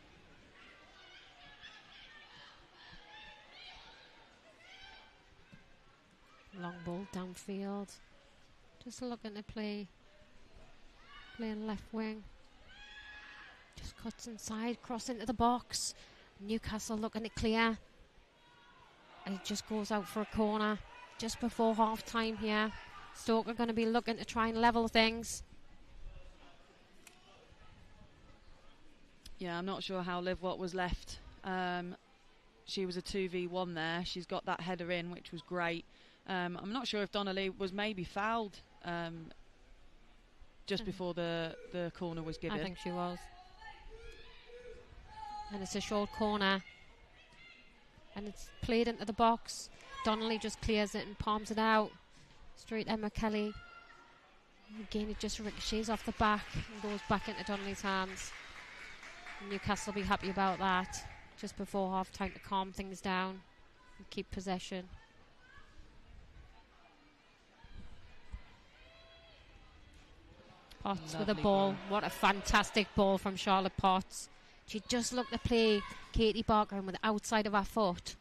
Long ball downfield. Just looking to playing left wing. Just cuts inside, cross into the box. Newcastle looking to clear. And it just goes out for a corner just before half time here. Stoke are going to be looking to try and level things. Yeah, I'm not sure how Liv Watt was left. She was a 2v1 there. She's got that header in, which was great. I'm not sure if Donnelly was maybe fouled just before the corner was given. I think she was. And it's a short corner. And it's played into the box. Donnelly just clears it and palms it out. Straight Emma Kelly. Again, it just ricochets off the back and goes back into Donnelly's hands. Newcastle will be happy about that. Just before half time to calm things down and keep possession. Potts with a ball. What a fantastic ball from Charlotte Potts. She just looked to play Katie Barker with the outside of her foot.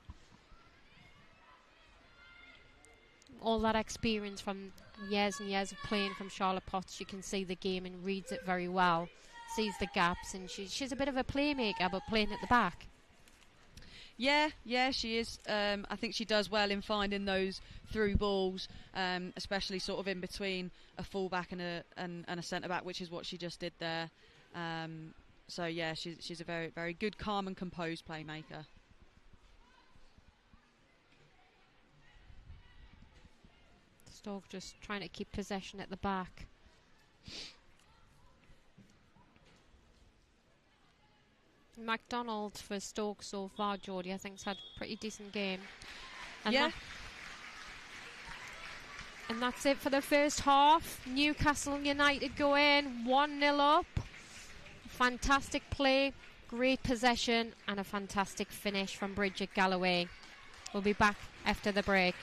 All that experience from years and years of playing from Charlotte Potts, she can see the game and reads it very well. Sees the gaps, and she's a bit of a playmaker, but playing at the back. Yeah, she is. I think she does well in finding those through balls, especially sort of in between a fullback and a centre back, which is what she just did there. So yeah, she's a very, very good, calm and composed playmaker. Stoke just trying to keep possession at the back. MacDonald for Stoke so far, Geordie, I think, has had a pretty decent game. And Yeah. and that's it for the first half. Newcastle United go in 1-0 up. Fantastic play, great possession, and a fantastic finish from Bridget Galloway. We'll be back after the break.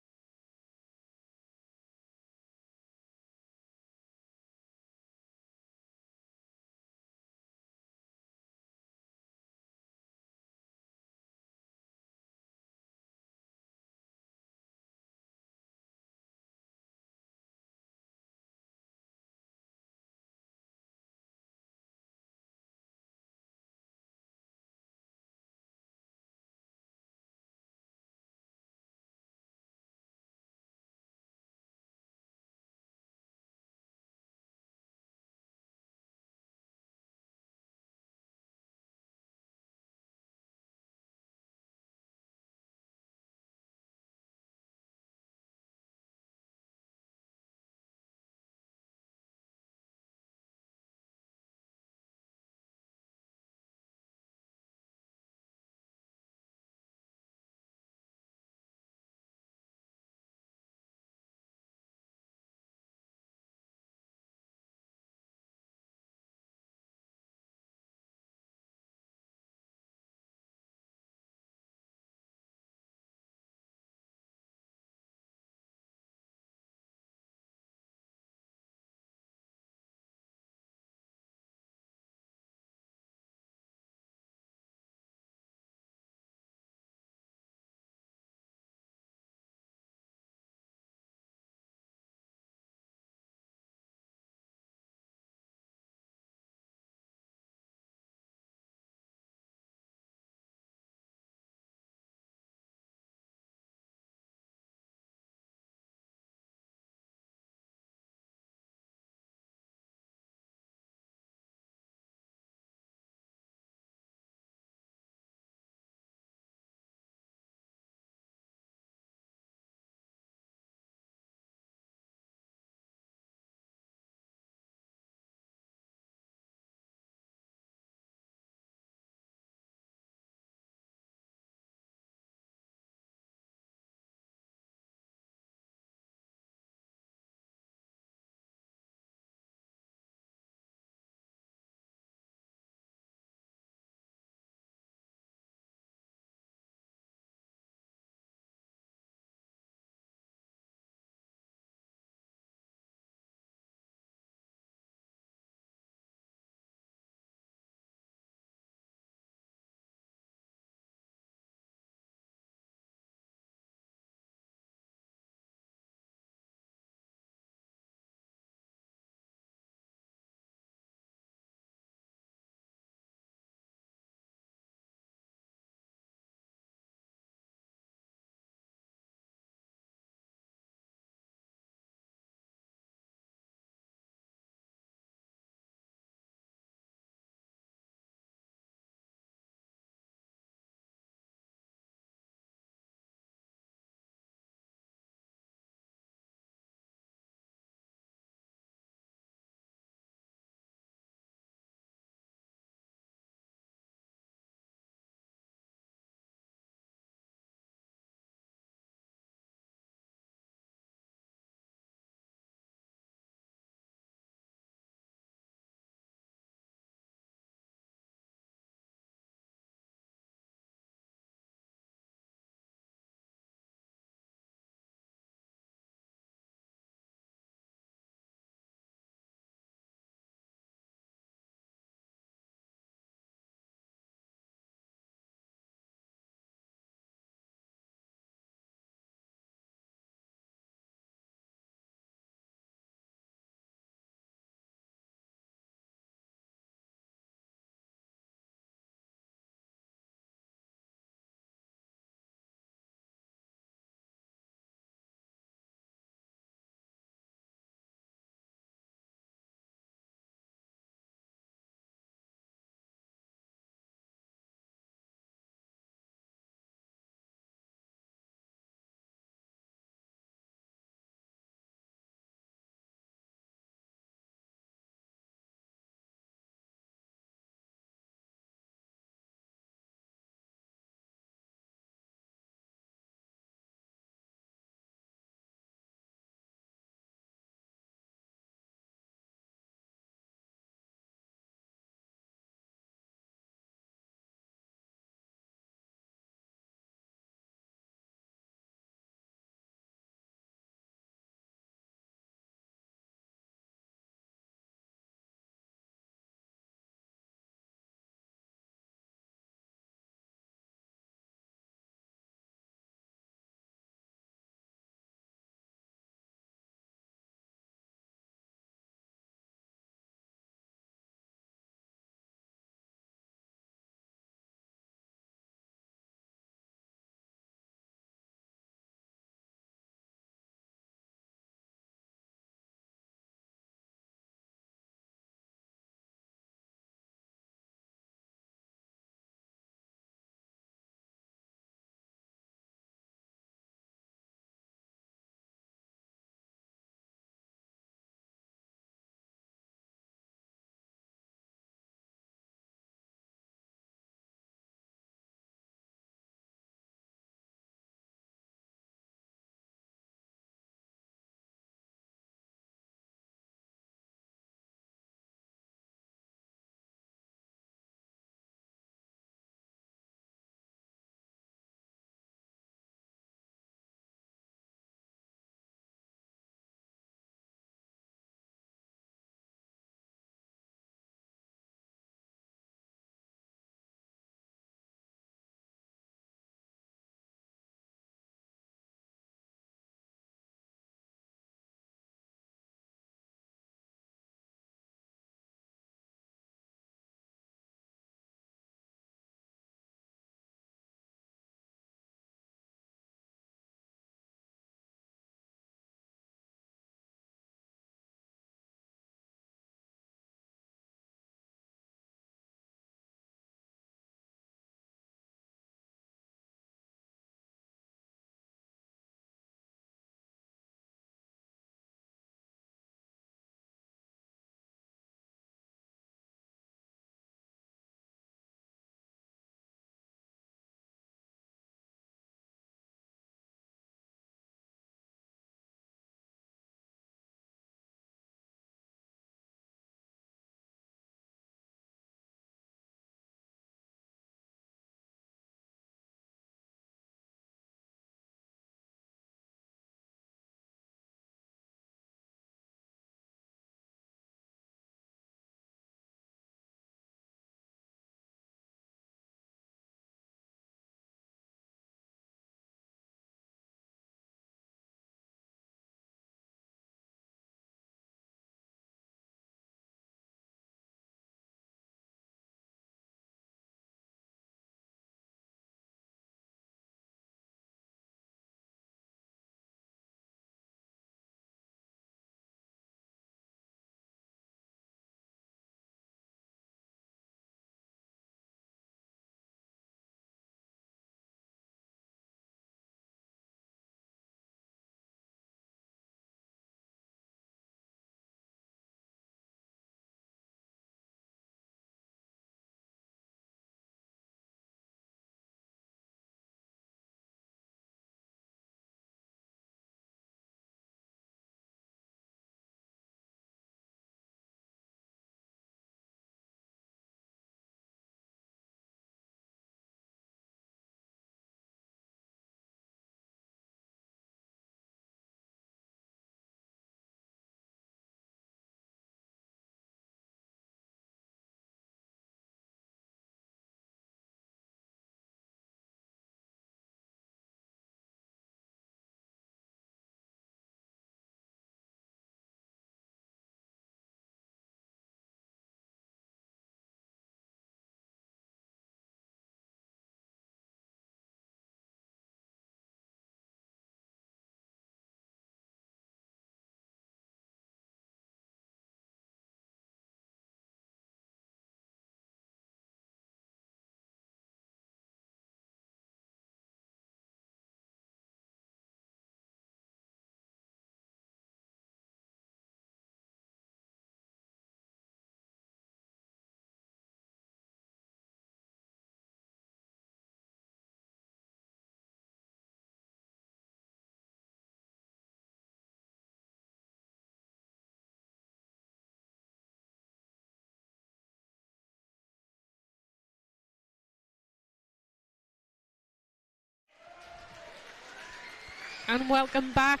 And welcome back.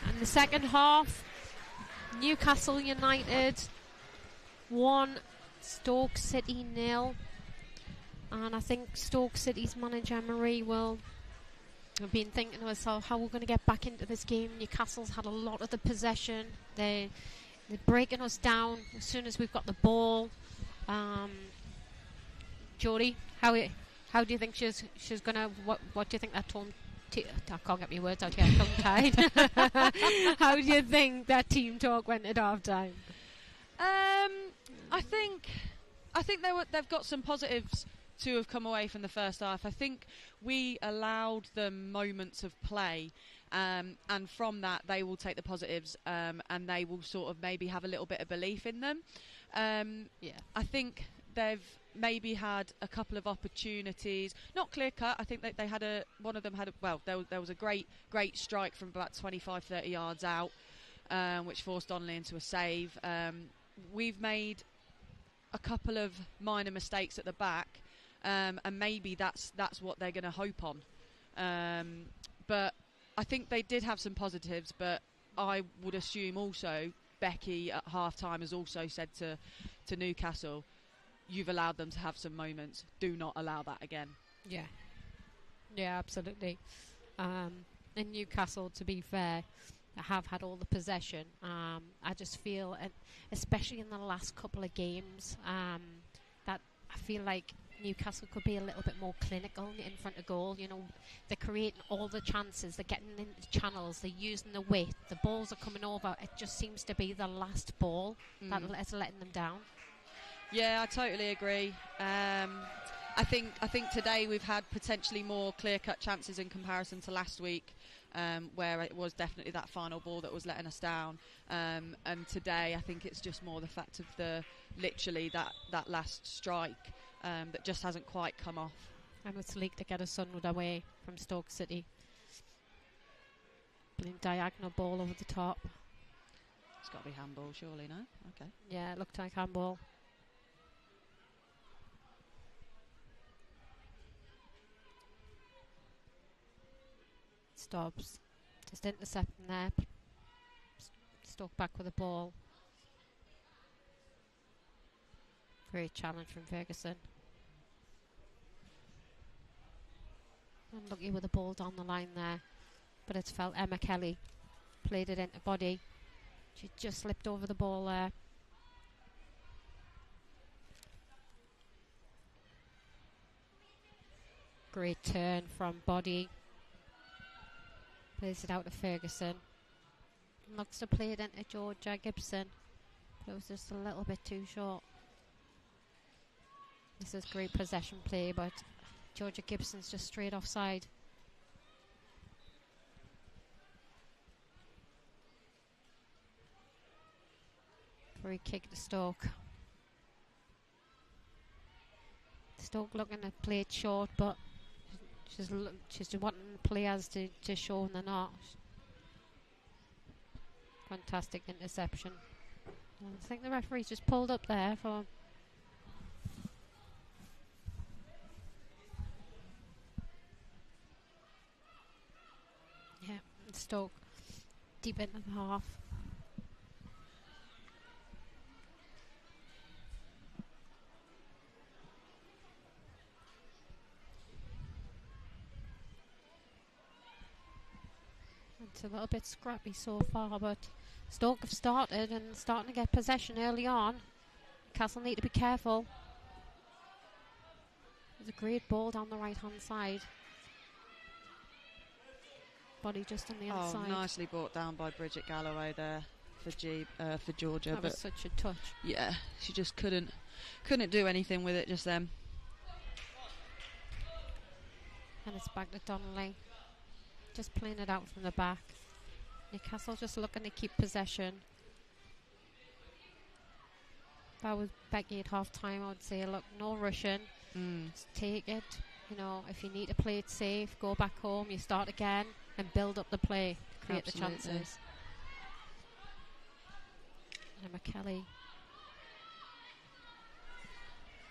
And the second half, Newcastle United 1, Stoke City 0. And I think Stoke City's manager Marie will have been thinking to herself how we're going to get back into this game. Newcastle's had a lot of the possession. They're breaking us down as soon as we've got the ball. Jodie, how do you think she's going to... What do you think that tone... I can't get my words out here. I'm tongue-tied. How do you think that team talk went at half-time? I think they've got some positives to have come away from the first half. I think we allowed them moments of play, and from that they will take the positives, and they will sort of maybe have a little bit of belief in them. I think they've maybe had a couple of opportunities, not clear cut. I think that they had one of them had there was a great strike from about 25-30 yards out, which forced Donnelly into a save. We've made a couple of minor mistakes at the back, and maybe that's what they're going to hope on. But I think they did have some positives, but I would assume also Becky at half-time has also said to Newcastle, you've allowed them to have some moments. Do not allow that again. Yeah, absolutely. In Newcastle, to be fair, have had all the possession. I just feel, especially in the last couple of games, that I feel like Newcastle could be a little bit more clinical in front of goal. You know, they're creating all the chances, they're getting into channels, they're using the width, the balls are coming over. It just seems to be the last ball that is letting them down. Yeah, I totally agree. I think today we've had potentially more clear-cut chances in comparison to last week, where it was definitely that final ball that was letting us down. And today I think it's just more the fact of literally that last strike that just hasn't quite come off. And it's leaked to get a sunward away from Stoke City. Playing diagonal ball over the top. It's got to be handball, surely, no? Okay. Yeah, it looked like handball. Stops. Just intercepting there. Stoke back with the ball. Great challenge from Ferguson. Unlucky with the ball down the line there. But it's felt Emma Kelly played it into body. She just slipped over the ball there. Great turn from body. Plays it out to Ferguson. Looks to play it into Georgia Gibson. But it was just a little bit too short. This is great possession play, but Georgia Gibson's just straight offside. Free kick to Stoke. Stoke looking to play it short, but she's wanting players to show and they're not. Fantastic interception. I think the referee's just pulled up there for... Yeah, Stoke deep into the half. It's a little bit scrappy so far, but Stoke have started and starting to get possession early on. Castle need to be careful. There's a great ball down the right hand side. Body just on the inside. Nicely brought down by Bridget Galloway there for Georgia. That was such a touch. Yeah, she just couldn't do anything with it just then. And it's back to Donnelly. Just playing it out from the back. Newcastle just looking to keep possession. If I was Becky at half time, I would say, look, no rushing. Just take it. You know, if you need to play it safe, go back home, you start again and build up the play, create Absolutely. the chances. Emma Kelly.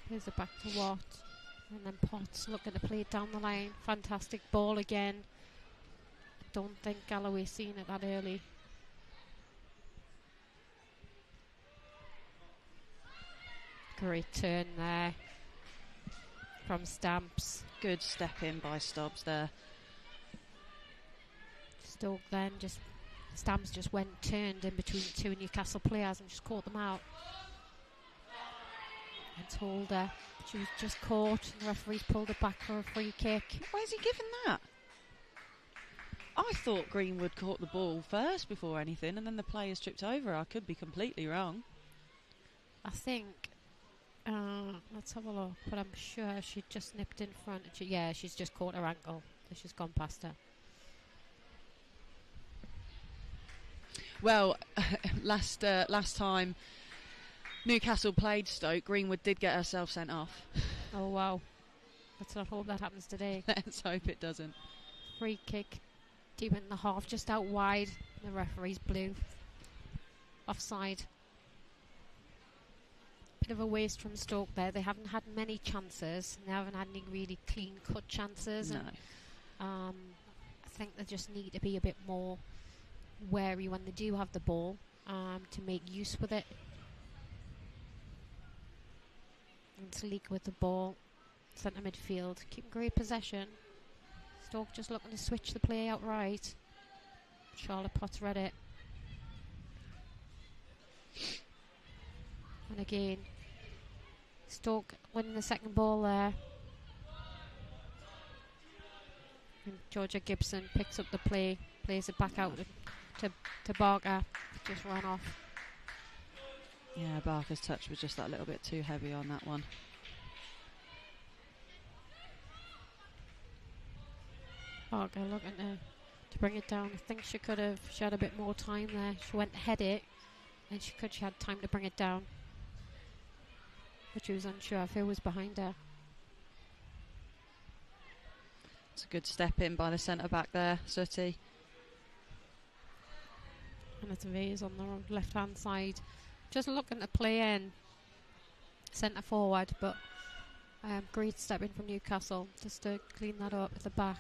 Here's it back to Watt. And then Potts looking to play it down the line. Fantastic ball again. don't think Galloway's seen it that early. Great turn there from Stamps. Good step in by Stubbs there. Stoke then Stamps just turned in between two Newcastle players and just caught them out. And told her she was just caught. The referee's pulled it back for a free kick. Why is he giving that? I thought Greenwood caught the ball first before anything, and then the players tripped over. I could be completely wrong. I think, let's have a look, but I'm sure she just nipped in front. She's just caught her ankle. So she's gone past her. Well, last time Newcastle played Stoke, Greenwood did get herself sent off. Oh, wow. Let's not hope that happens today. Let's hope it doesn't. Free kick, deep in the half, just out wide. The referee's blew. Offside. Bit of a waste from Stoke there. They haven't had many chances. They haven't had any really clean-cut chances. No. And, I think they just need to be a bit more wary when they do have the ball to make use with it. And Sleek with the ball. Centre midfield. Keep great possession. Stoke just looking to switch the play outright. Charlotte Potts read it. And again, Stoke winning the second ball there. And Georgia Gibson picks up the play, plays it back out to Barker. Just ran off. Yeah, Barker's touch was just that little bit too heavy on that one. Barker looking to bring it down. I think she had a bit more time there. She went to head it, and she had time to bring it down. But she was unsure if it was behind her. It's a good step in by the centre back there, Sooty. And it's Vase on the left hand side. Just looking to play in centre forward, but great step in from Newcastle just to clean that up at the back.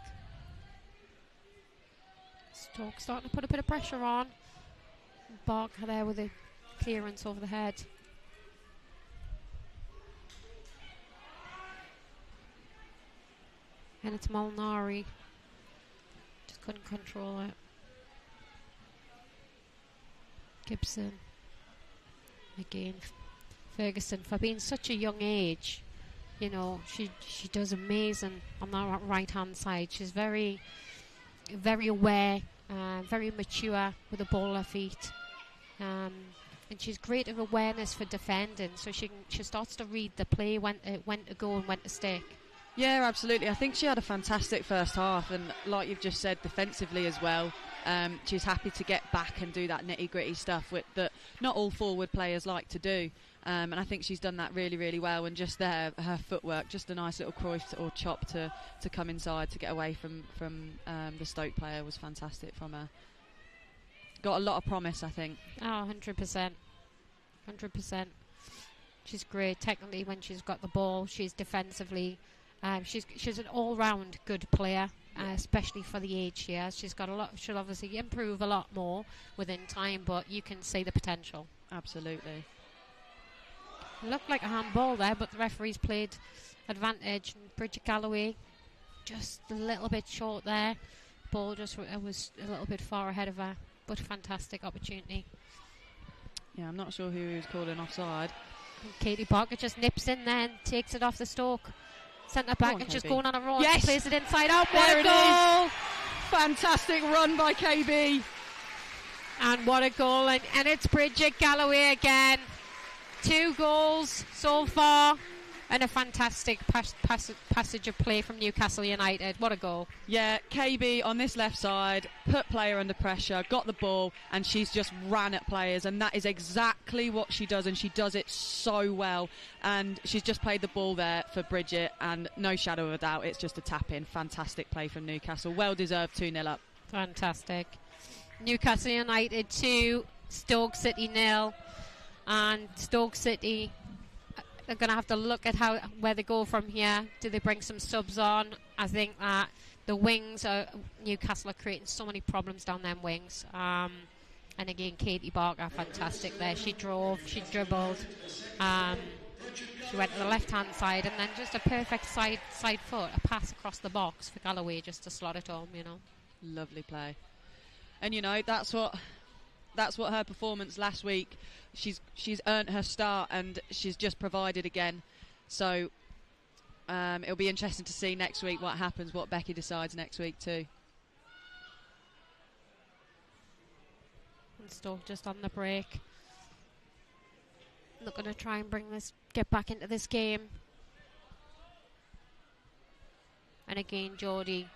Stoke starting to put a bit of pressure on. Barker there with a clearance over the head. And it's Molinari. Just couldn't control it. Gibson. Again, Ferguson, for being such a young age, you know, she does amazing on that right hand side. She's very, very aware, very mature with the ball at her feet, and she's great of awareness for defending. So she starts to read the play, when to go and when to stick. Yeah, absolutely. I think she had a fantastic first half, and like you've just said, defensively as well. She's happy to get back and do that nitty-gritty stuff that not all forward players like to do. And I think she's done that really, really well. And just there, her footwork, just a nice little croif or chop to come inside to get away from the Stoke player was fantastic from her. Got a lot of promise, I think. Oh, 100%. 100%. She's great technically when she's got the ball. She's defensively... she's an all-round good player, especially for the age she has. She's got a lot. She'll obviously improve a lot more within time, but you can see the potential. Absolutely. It looked like a handball there, but the referees played advantage. And Bridget Galloway just a little bit short there. Ball just was a little bit far ahead of her, but fantastic opportunity. Yeah, I'm not sure who he was calling offside. And Katie Barker just nips in there and takes it off the Stoke centre back and just going on a run. Yes! Plays it inside out. There What a goal! Fantastic run by KB. And what a goal. And it's Bridget Galloway again. 2 goals so far. And a fantastic passage of play from Newcastle United. What a goal. Yeah, KB on this left side, put player under pressure, got the ball, and she's just ran at players. And that is exactly what she does, and she does it so well. And she's just played the ball there for Bridget, and no shadow of a doubt, it's just a tap-in. Fantastic play from Newcastle. Well-deserved 2-0 up. Fantastic. Newcastle United 2, Stoke City 0. And Stoke City... they're going to have to look at where they go from here. Do they bring some subs on? I think that the wings Newcastle are creating so many problems down them wings. And again, Katie Barker, fantastic there. She drove, she dribbled, she went to the left-hand side, and then just a perfect side foot, a pass across the box for Galloway just to slot it home. Lovely play. And that's what her performance last week. She's earned her start, and she's just provided again. So it'll be interesting to see next week what happens, what Becky decides next week too. And Stoke just on the break. Not going to try and get back into this game. And again, Geordie,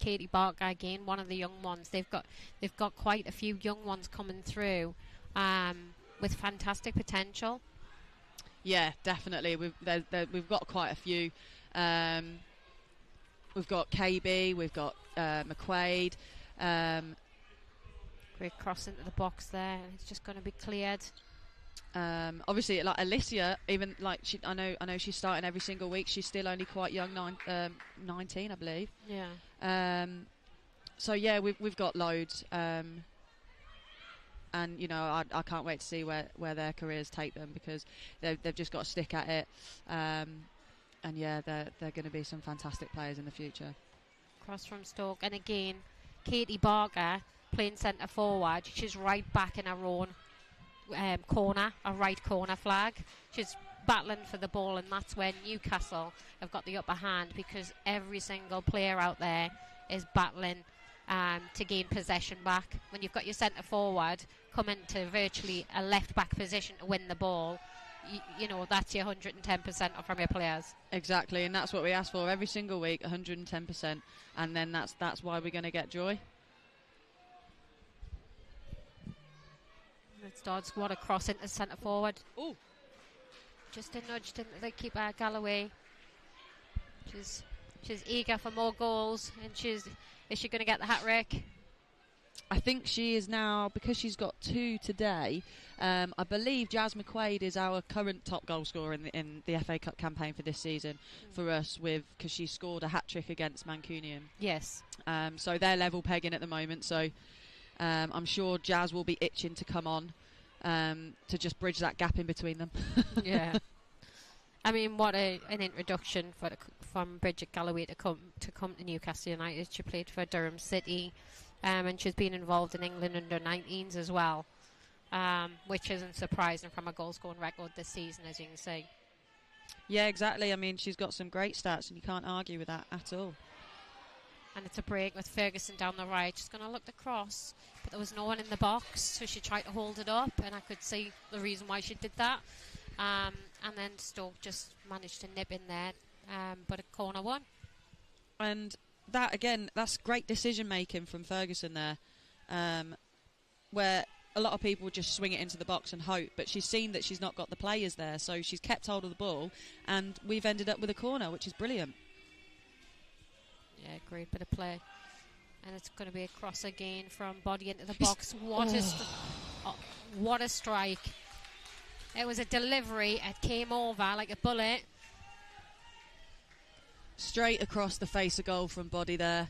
Katie Barker again, one of the young ones. They've got quite a few young ones coming through with fantastic potential. Yeah, definitely. We've got quite a few. We've got KB, we've got McQuaid. Great cross into the box there. It's just going to be cleared. Obviously, like Alicia, even like I know she's starting every single week. She's still only quite young, 19, I believe. Yeah. So yeah, we've got loads, and I can't wait to see where their careers take them, because they've just got to stick at it. And yeah, they're going to be some fantastic players in the future. Cross from Stoke, and again, Katie Barker playing centre forward. She's right back in her own corner, a right corner flag. She's battling for the ball, and that's when Newcastle have got the upper hand, because every single player out there is battling to gain possession back. When you've got your centre forward coming to virtually a left back position to win the ball, that's your 110% from your players. Exactly, and that's what we ask for every single week, 110%, and then that's why we're going to get joy. It's Dodds, what a cross into centre forward. Ooh. Just a nudge to the keeper, Galloway. She's eager for more goals, and is she going to get the hat-trick? I think she is now, because she's got 2 today. I believe Jazz McQuaid is our current top goal scorer in the FA Cup campaign for this season for us, because she scored a hat-trick against Mancunian. Yes. So they're level pegging at the moment, so I'm sure Jazz will be itching to come on to just bridge that gap in between them. Yeah. What an introduction from Bridget Galloway to come to Newcastle United. She played for Durham City, and she's been involved in England under 19s as well, which isn't surprising from a goal scoring record this season, as you can see. Yeah, exactly. She's got some great stats, and you can't argue with that at all. And it's a break with Ferguson down the right. She's going to look the cross, but there was no one in the box, so she tried to hold it up, and I could see the reason why she did that. And then Stoke just managed to nip in there, but a corner one. And that, again, that's great decision making from Ferguson there, where a lot of people just swing it into the box and hope, but she's seen that she's not got the players there, so she's kept hold of the ball, and we've ended up with a corner, which is brilliant. Yeah, great bit of play. And it's going to be a cross again from body into the box. What a strike. It was a delivery. It came over like a bullet. Straight across the face of goal from body there.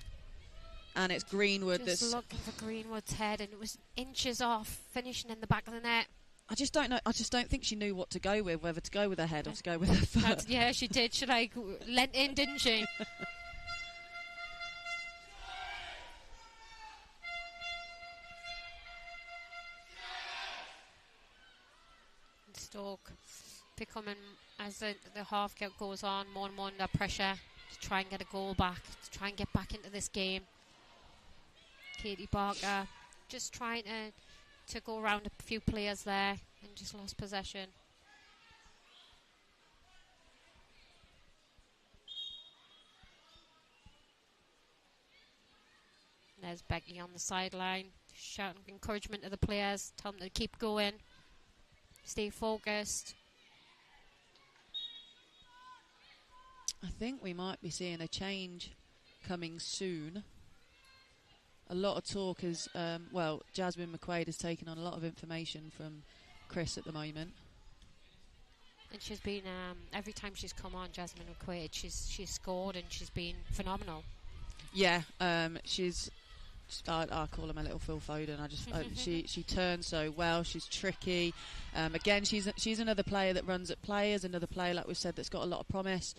And it's Greenwood just that's looking for Greenwood's head, and it was inches off, finishing in the back of the net. I just don't know. I just don't think she knew what to go with, whether to go with her head or to go with her foot. Yeah, she did. She leant in, didn't she? Stoke becoming, as the half goes on, more and more under pressure to try and get a goal back, to try and get back into this game. Katie Barker just trying to go around a few players there and just lost possession. There's Becky on the sideline, shouting encouragement to the players, telling them to keep going. Stay focused. I think we might be seeing a change coming soon. A lot of talk is, Jasmine McQuaid has taken on a lot of information from Chris at the moment. And she's been every time she's come on, Jasmine McQuaid, she's scored and she's been phenomenal. Yeah, she's. I call her my little Phil Foden. She turns so well. She's tricky. Again, she's another player that runs at players. Another player, like we've said, that's got a lot of promise.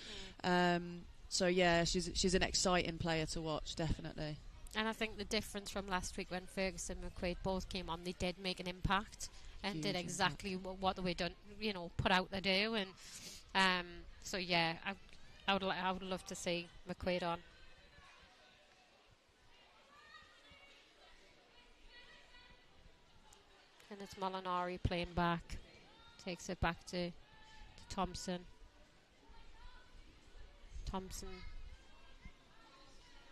So yeah, she's an exciting player to watch, definitely. And I think the difference from last week when Ferguson and McQuaid both came on, they did make an impact and Huge did exactly what they were done, put out to do. And so yeah, I would love to see McQuaid on. And it's Molinari playing back, takes it back to Thompson. Thompson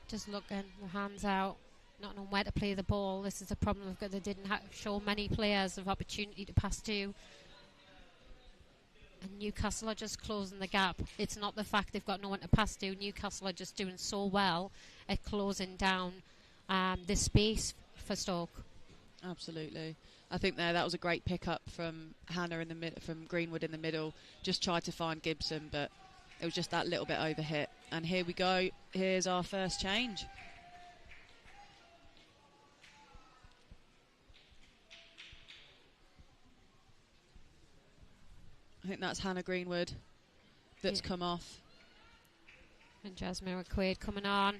just looking, the hands out, not knowing where to play the ball. This is the problem we've got. They didn't show many players of opportunity to pass to. And Newcastle are just closing the gap. It's not the fact they've got no one to pass to. Newcastle are just doing so well at closing down the space for Stoke. Absolutely. I think that was a great pick-up from Hannah in the from Greenwood in the middle. Just tried to find Gibson, but it was just that little bit overhit. And here we go. Here's our first change. I think that's Hannah Greenwood that's come off. And Jasmine McQuaid coming on.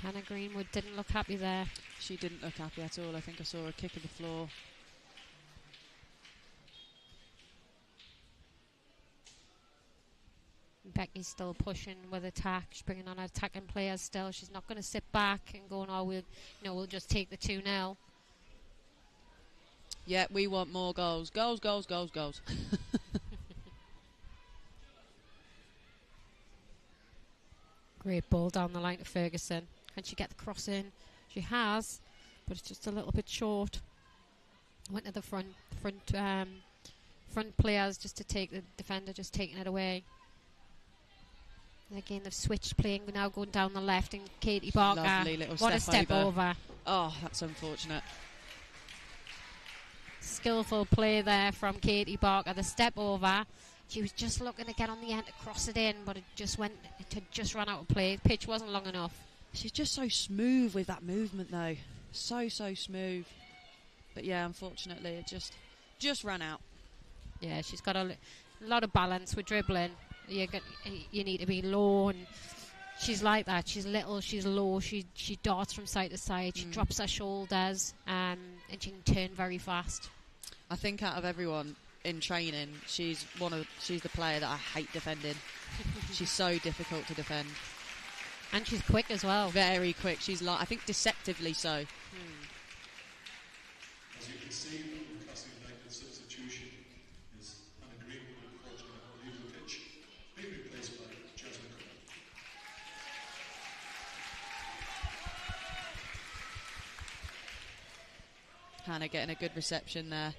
Hannah Greenwood didn't look happy there. She didn't look happy at all. I think I saw a kick of the floor. Becky's still pushing with attack. She's bringing on attacking players still. She's not going to sit back and go, no, we'll just take the 2-0. Yeah, we want more goals. Goals, goals, goals, goals. Great ball down the line to Ferguson. Can she get the cross in? She has, but it's just a little bit short. Went to the front players just to take the defender, just taking it away. And again, they've switched playing. We're now going down the left, and Katie Barker. Lovely little what step a step over. Oh, that's unfortunate. Skillful play there from Katie Barker. The step over. She was just looking to get on the end to cross it in, but it had just run out of play. The pitch wasn't long enough. She's just so smooth with that movement, though. So smooth. But yeah, unfortunately, it just ran out. Yeah, she's got a lot of balance with dribbling. You need to be low, and she's like that. She's little, she's low, she darts from side to side, she drops her shoulders, and she can turn very fast. I think out of everyone in training, she's the player that I hate defending. She's so difficult to defend. And she's quick as well. Very quick. She's I think deceptively so. As you can see, Newcastle United substitution is Hannah Greenwood, unfortunately, will leave the pitch, being replaced by Jasmine McQuaid. Hannah getting a good reception there.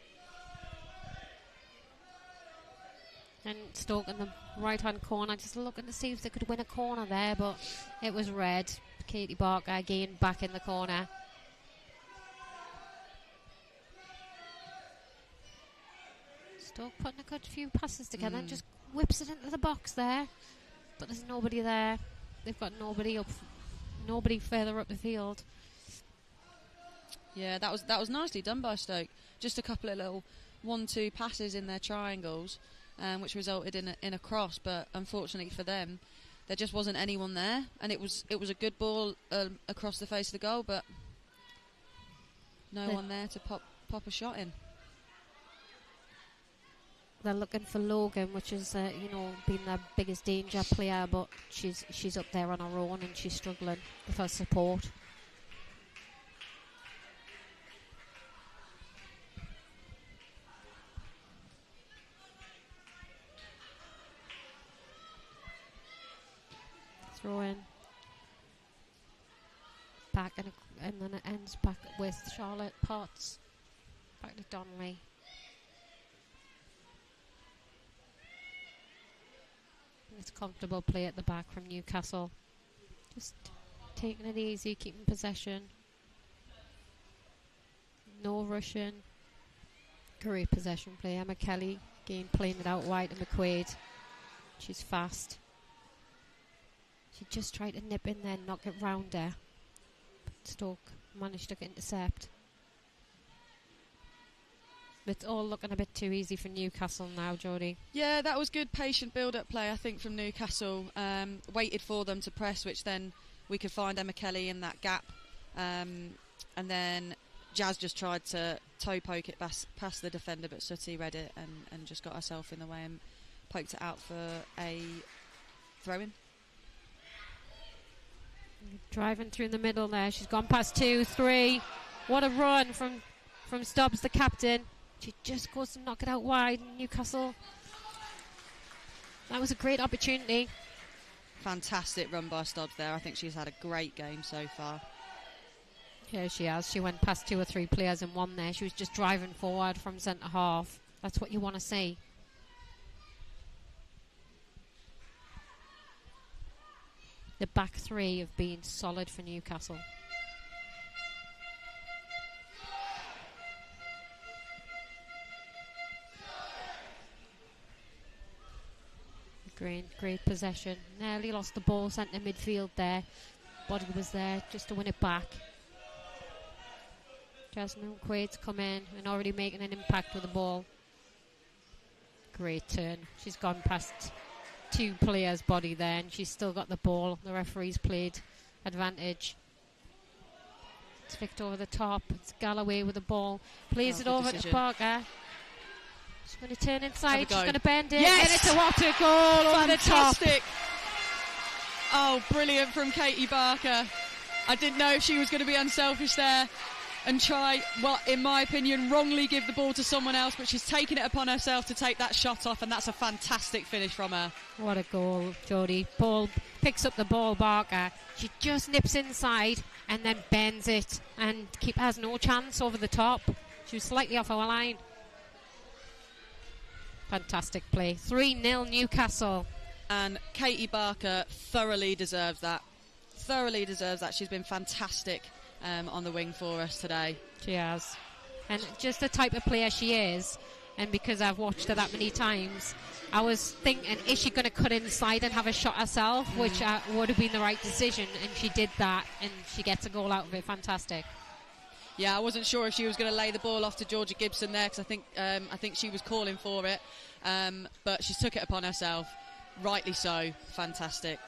And Stoke in the right-hand corner, just looking to see if they could win a corner there, but it was red. Katie Barker again back in the corner. Stoke putting a good few passes together and just whips it into the box there. But there's nobody there. They've got nobody further up the field. Yeah, that was nicely done by Stoke. Just a couple of little 1-2 passes in their triangles, which resulted in a cross. But unfortunately for them, there just wasn't anyone there, and it was a good ball across the face of the goal, but no one there to pop a shot in. They're looking for Logan, which is been their biggest danger player, but she's up there on her own and she's struggling with her support. Throw in. Back and then it ends back with Charlotte Potts. Back to Donnelly. It's comfortable play at the back from Newcastle. Just taking it easy, keeping possession. No rushing. Great possession play. Emma Kelly again playing it out wide to McQuaid. She's fast. She just tried to nip in there and knock it round her. But Stoke managed to intercept. It's all looking a bit too easy for Newcastle now, Jodie. Yeah, that was good patient build-up play, I think, from Newcastle. Waited for them to press, which then we could find Emma Kelly in that gap. And then Jazz just tried to toe poke it past the defender, but Sooty read it and just got herself in the way and poked it out for a throw-in. Driving through the middle there. She's gone past 2, 3. What a run from Stubbs, the captain. She just goes to knock it out wide. Newcastle. That was a great opportunity. Fantastic run by Stubbs there. I think she's had a great game so far. Yeah, she has. She went past 2 or 3 players and won there. She was just driving forward from centre half. That's what you want to see. The back three have been solid for Newcastle. Great possession. Nearly lost the ball, centre midfield there. Body was there just to win it back. Jasmine Quaid's come in and already making an impact with the ball. Great turn. She's gone past 2 players' body there and she's still got the ball. The referee's played advantage. It's flicked over the top. It's Galloway with the ball. Plays it over to Parker. She's going to turn inside. She's going to bend it. Yes! And it's a water goal over the top. Fantastic. Oh, brilliant from Katie Barker. I didn't know if she was going to be unselfish there and try, well, in my opinion, wrongly give the ball to someone else, but she's taken it upon herself to take that shot off, and that's a fantastic finish from her. What a goal, Jodie. Paul picks up the ball, Barker. She just nips inside and then bends it, and keeper has no chance over the top. She was slightly off our line. Fantastic play. 3-0 Newcastle. And Katie Barker thoroughly deserves that. Thoroughly deserves that. She's been fantastic on the wing for us today. She has. And just the type of player she is, and because I've watched her that many times, I was thinking, is she going to cut inside and have a shot herself, which would have been the right decision, and she did that, and she gets a goal out of it. Fantastic. Yeah, I wasn't sure if she was going to lay the ball off to Georgia Gibson there, because I think she was calling for it, but she took it upon herself. Rightly so. Fantastic.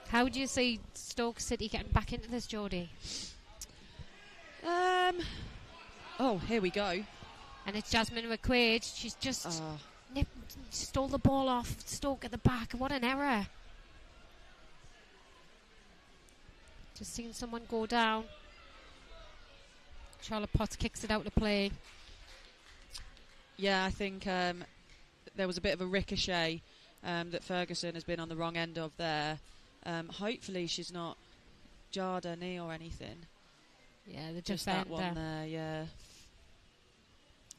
How would you see Stoke City getting back into this, Jodie? Oh, here we go. And it's Jasmine McQuaid. She's just stole the ball off Stoke at the back. What an error. Just seeing someone go down. Charlotte Potts kicks it out to play. Yeah, I think there was a bit of a ricochet that Ferguson has been on the wrong end of there. Hopefully she's not jarred her knee or anything. Yeah, the just defender. That one there, yeah.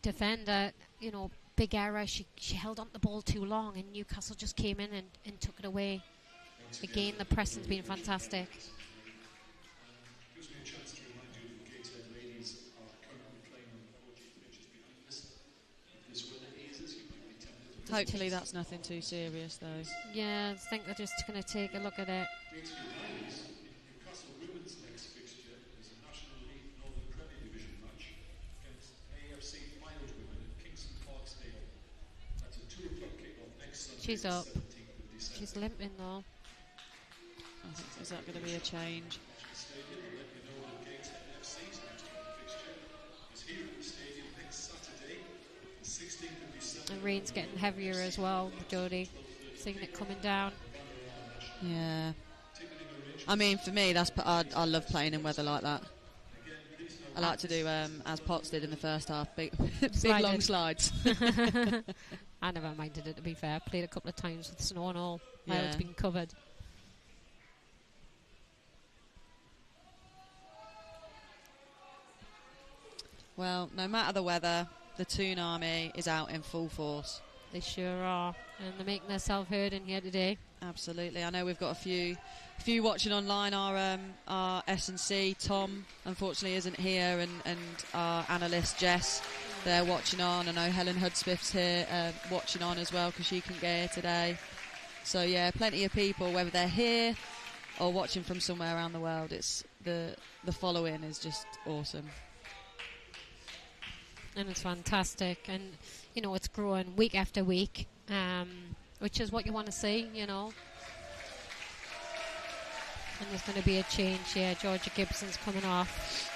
Defender, big error. She held on the ball too long, and Newcastle just came in and took it away. Again, the pressing's been fantastic. Gives me a chance to remind you the Gateshead ladies are currently playing on the 14th pitches behind us. If this weather eases, you might be tempted to... Hopefully that's nothing too serious, though. Yeah, I think they're just going to take a look at it. Newcastle women's next fixture is a National League Northern Premier Division match against AFC Mild Women at Kingston Parksdale. That's a 2 o'clock kick-off next Sunday, She's up. 17th of December. She's limping, though. Is that going to be a change? Stadium will let you know that Gateshead FC's next home fixture is here at the stadium next Saturday, the 16th of December. And rain's getting heavier as well, Jodie. Seeing it coming down. Yeah. I mean, for me, I love playing in weather like that. I like to do as Potts did in the first half, big long slides. I never minded it, to be fair. Played a couple of times with snow and all. My Yeah. house been covered. Well, no matter the weather, the Toon Army is out in full force. They sure are, and they're making themselves heard in here today. Absolutely. I know we've got a few watching online. Our S&C Tom unfortunately isn't here, and our analyst Jess, they're watching on. I know Helen Hudspeth's here watching on as well because she couldn't get here today. So yeah, plenty of people, whether they're here or watching from somewhere around the world. It's the following is just awesome. And it's fantastic, and you know, it's growing week after week, which is what you want to see, you know. And there's going to be a change here. Georgia Gibson's coming off,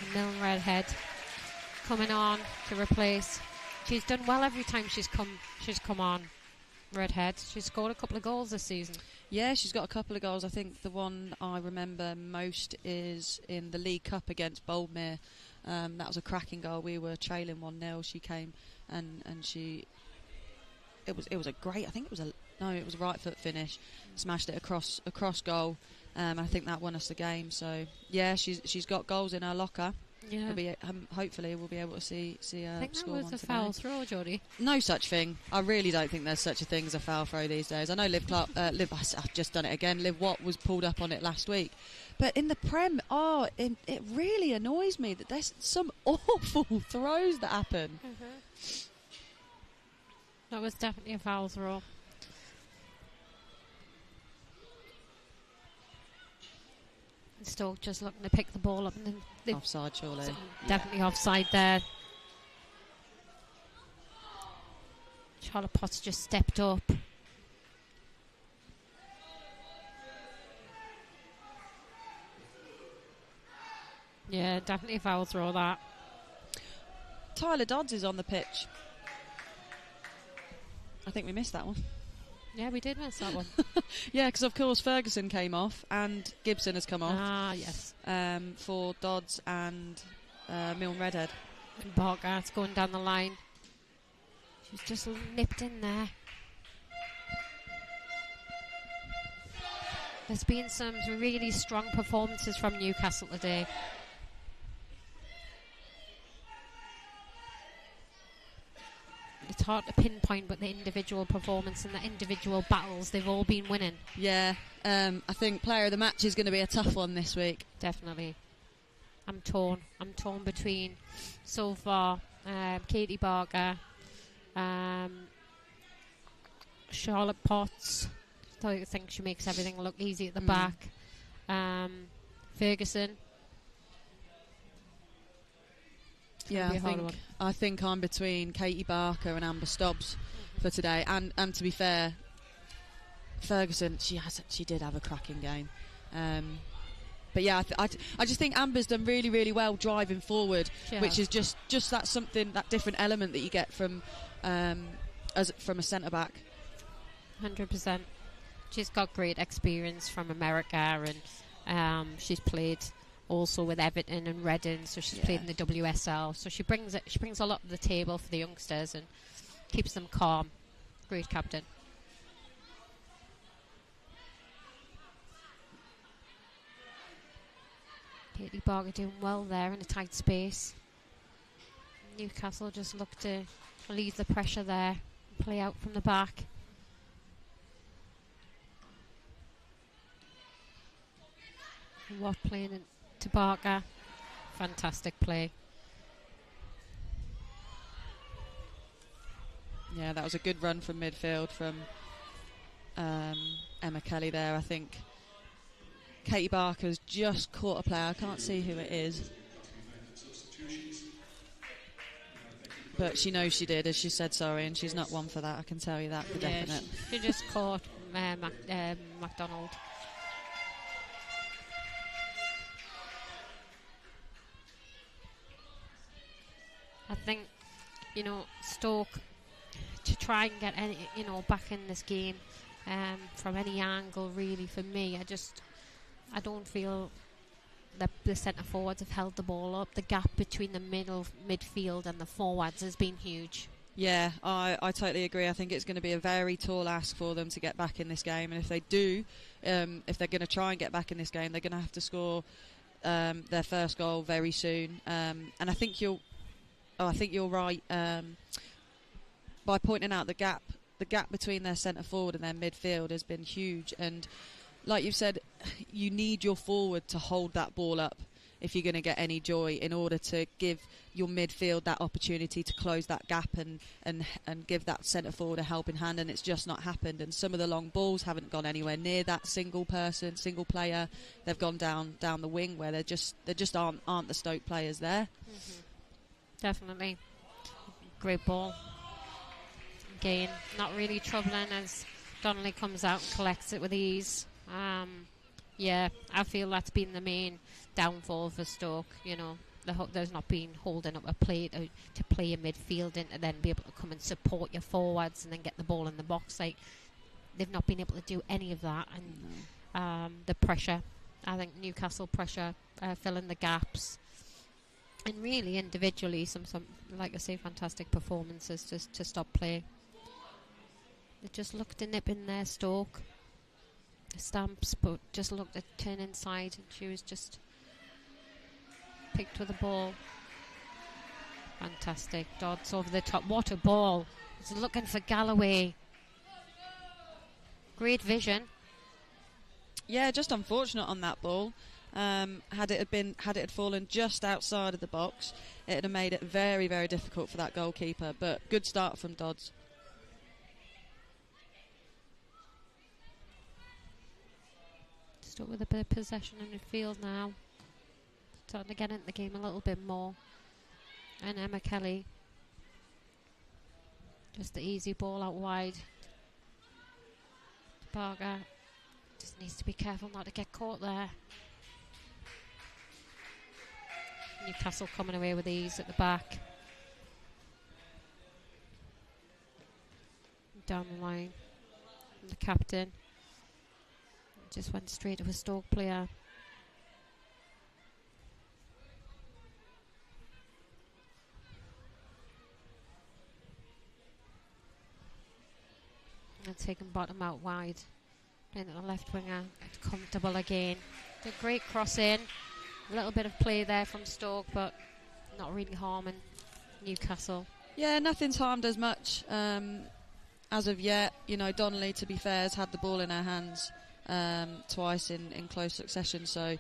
and Milne Redhead coming on to replace. She's done well every time she's come on. Redhead, she's scored a couple of goals this season. Yeah, she's got a couple of goals. I think the one I remember most is in the League Cup against Boldmere. That was a cracking goal. We were trailing 1-0. She came and it was a great. I think it was a right foot finish. Smashed it across goal. I think that won us the game. So yeah, she's got goals in her locker. Yeah. Hopefully we'll be able to see her. I think score that was one a today. foul throw, Jodie. No such thing. I really don't think there's such a thing as a foul throw these days. I know I've just done it again. Liv Watt was pulled up on it last week. But in the Prem, it really annoys me that there's some awful throws that happen. Mm-hmm. That was definitely a foul throw. Stoke just looking to pick the ball up, and then Offside, surely. Definitely offside there. Charlotte Potts just stepped up. Yeah, definitely a foul throw that. Tyler Dodds is on the pitch. I think we missed that one. Yeah, we did miss that one. Yeah, because of course Ferguson came off and Gibson has come off. Ah, yes. For Dodds and Milne Redhead. And Barker's going down the line. She's just nipped in there. There's been some really strong performances from Newcastle today. It's hard to pinpoint, but the individual performance and the individual battles, they've all been winning. Yeah, I think player of the match is going to be a tough one this week. Definitely. I'm torn between, so far, Katie Barker, Charlotte Potts. I think she makes everything look easy at the back. Ferguson. Yeah, I think I'm between Katie Barker and Amber Stubbs for today. And to be fair, Ferguson, she did have a cracking game. But yeah, I just think Amber's done really, really well driving forward, which is just that different element that you get from a centre back. 100%. She's got great experience from America, and she's played also with Everton and Reading, so she's played in the WSL. So she brings a lot to the table for the youngsters and keeps them calm. Great captain. Katie Barker doing well there in a tight space. Newcastle just look to relieve the pressure there and play out from the back. Watt playing to Barker. Fantastic play. Yeah, that was a good run from midfield from Emma Kelly there. I think Katie Barker's just caught a player. I can't see who it is, but she knows she did, as she said sorry, and she's not one for that. I can tell you that for definite. She just caught MacDonald. I think, Stoke, to try and get any, back in this game from any angle, really, for me, I don't feel that the centre forwards have held the ball up. The gap between the midfield and the forwards has been huge. Yeah, I totally agree. I think it's going to be a very tall ask for them to get back in this game, and if they do, if they're going to try and get back in this game, they're going to have to score their first goal very soon. And I think you're right. by pointing out the gap between their centre forward and their midfield has been huge. And like you've said, you need your forward to hold that ball up if you're going to get any joy, in order to give your midfield that opportunity to close that gap and give that centre forward a helping hand. And it's just not happened. And some of the long balls haven't gone anywhere near that single player. They've gone down the wing, where there just aren't the Stoke players there. Mm-hmm. Definitely. Great ball. Again, not really troubling as Donnelly comes out and collects it with ease. Yeah, I feel that's been the main downfall for Stoke. You know, there's not been holding up a play to play a midfield and then be able to come and support your forwards and then get the ball in the box. Like, they've not been able to do any of that. And the pressure, I think Newcastle pressure, filling the gaps. And really, individually, some like I say, fantastic performances to stop play. They just looked to nip in there, Stoke. Stamps, but just looked at turn inside, and she was just picked with the ball. Fantastic. Dodds over the top. What a ball. He's looking for Galloway. Great vision. Yeah, just unfortunate on that ball. Had it fallen just outside of the box, it would have made it very, very difficult for that goalkeeper. But good start from Dodds. Stuck with a bit of possession in midfield now. Starting to get into the game a little bit more. And Emma Kelly. Just the easy ball out wide. Barger just needs to be careful not to get caught there. Newcastle coming away with ease at the back. Down the line. And the captain just went straight to a Stoke player. And taking bottom out wide. Playing at the left winger. It's comfortable again. Did a great cross in. A little bit of play there from Stoke, but not really harming Newcastle. Yeah, nothing's harmed as much as of yet. You know, Donnelly, to be fair, has had the ball in her hands twice in close succession. So,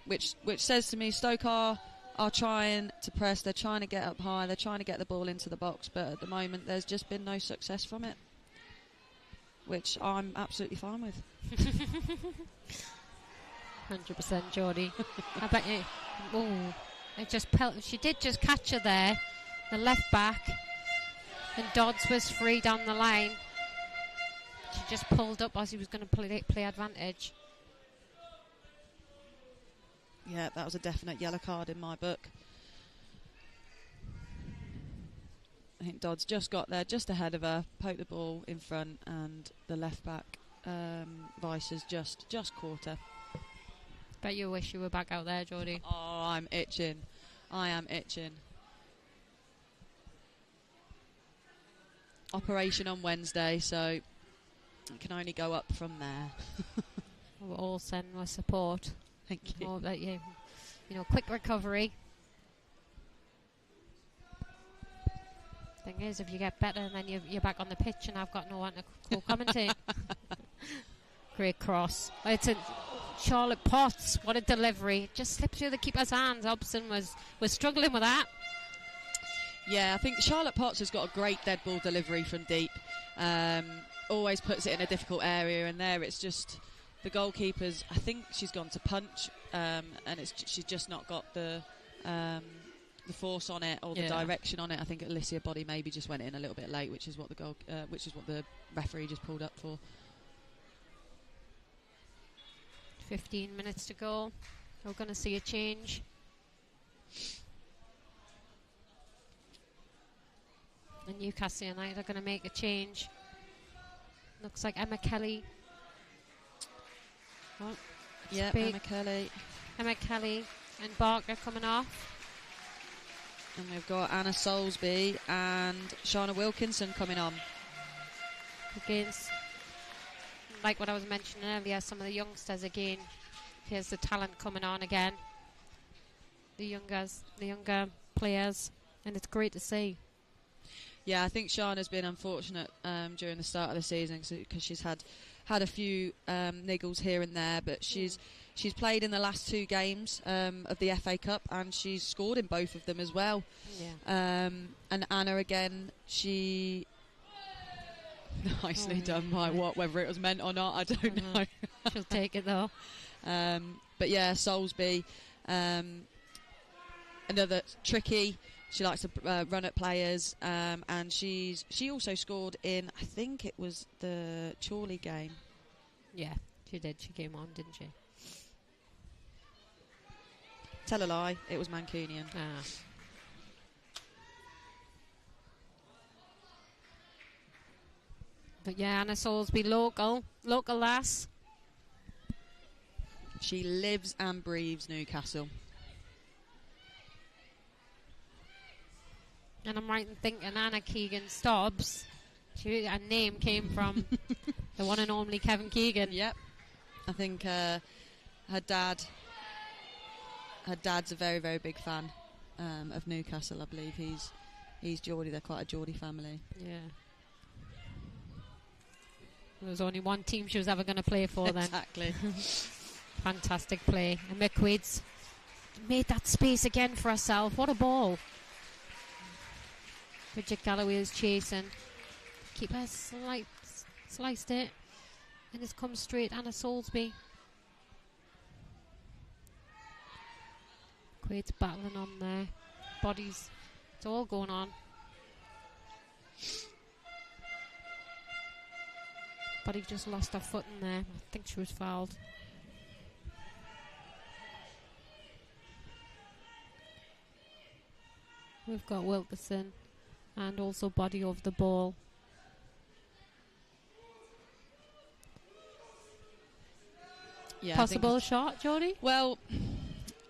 which says to me, Stoke are trying to press. They're trying to get up high. They're trying to get the ball into the box. But at the moment, there's just been no success from it, which I'm absolutely fine with. 100% Geordie. I bet you. Oh, she did just catch her there, the left back, and Dodds was free down the line. She just pulled up as he was going to play advantage. Yeah, that was a definite yellow card in my book. I think Dodds just got there, just ahead of her, poked the ball in front, and the left back, Vices, just caught her. Bet you wish you were back out there, Geordie. Oh, I'm itching. I am itching. Operation on Wednesday, so it can only go up from there. We'll all send our support. Thank you. Hope that you know, quick recovery. Thing is, if you get better and then you're back on the pitch and I've got no one to co-commentate. Great cross. It's a Charlotte Potts. What a delivery. Just slipped through the keeper's hands. Hobson was struggling with that. Yeah, I think Charlotte Potts has got a great dead ball delivery from deep. Always puts it in a difficult area, and there it's just the goalkeeper's. I think she's gone to punch, and she's just not got the force on it or the direction on it. I think Alicia Body maybe just went in a little bit late, which is what the referee just pulled up for. 15 minutes to go. We're going to see a change. And Newcastle United are going to make a change. Looks like Emma Kelly. Oh, yeah, Emma Kelly and Barker coming off. And we've got Anna Soulsby and Shauna Wilkinson coming on. Against, like what I was mentioning earlier, some of the youngsters again. Here's the talent coming on again. The younger players, and it's great to see. Yeah, I think Shana's been unfortunate during the start of the season because she's had a few niggles here and there, but she's played in the last 2 games of the FA Cup, and she's scored in both of them as well. Yeah. And Anna again, she nicely done by whether it was meant or not, I don't know. She'll take it though. But yeah, Soulsby, another tricky. She likes to run at players, and she also scored in, I think it was the Chorley game. Yeah, she did. She came on, didn't she? Tell a lie, it was Mancunian. Ah. But yeah, Anna Soulsby, local lass. She lives and breathes Newcastle. And I'm right in thinking Anna Keegan Stobbs. Her name came from the one and only Kevin Keegan. Yep. I think her dad's a very, very big fan of Newcastle. I believe he's Geordie. They're quite a Geordie family. Yeah. There was only one team she was ever going to play for then. Exactly. Fantastic play. And McQuaid's made that space again for herself. What a ball. Bridget Galloway is chasing. Keeper sliced it. And it's come straight. Anna Soulsby. McQuaid's battling on there. Bodies. It's all going on. Body just lost her foot in there. I think she was fouled. We've got Wilkerson and also Body over the ball. Yeah, Possible shot, Jodie? Well,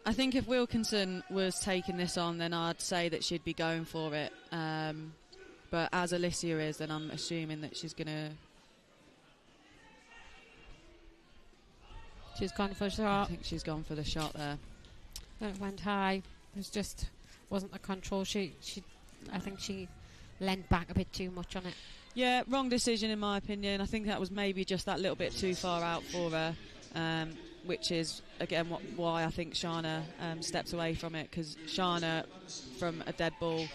I think if Wilkinson was taking this on, then I'd say that she'd be going for it. But as Alicia is, then I'm assuming that she's going to... She's gone for a shot. I think she's gone for the shot there. It went high. It wasn't the control. I think she leant back a bit too much on it. Yeah, wrong decision in my opinion. I think that was maybe just that little bit too far out for her, which is again why I think Shana steps away from it, because Shana from a dead ball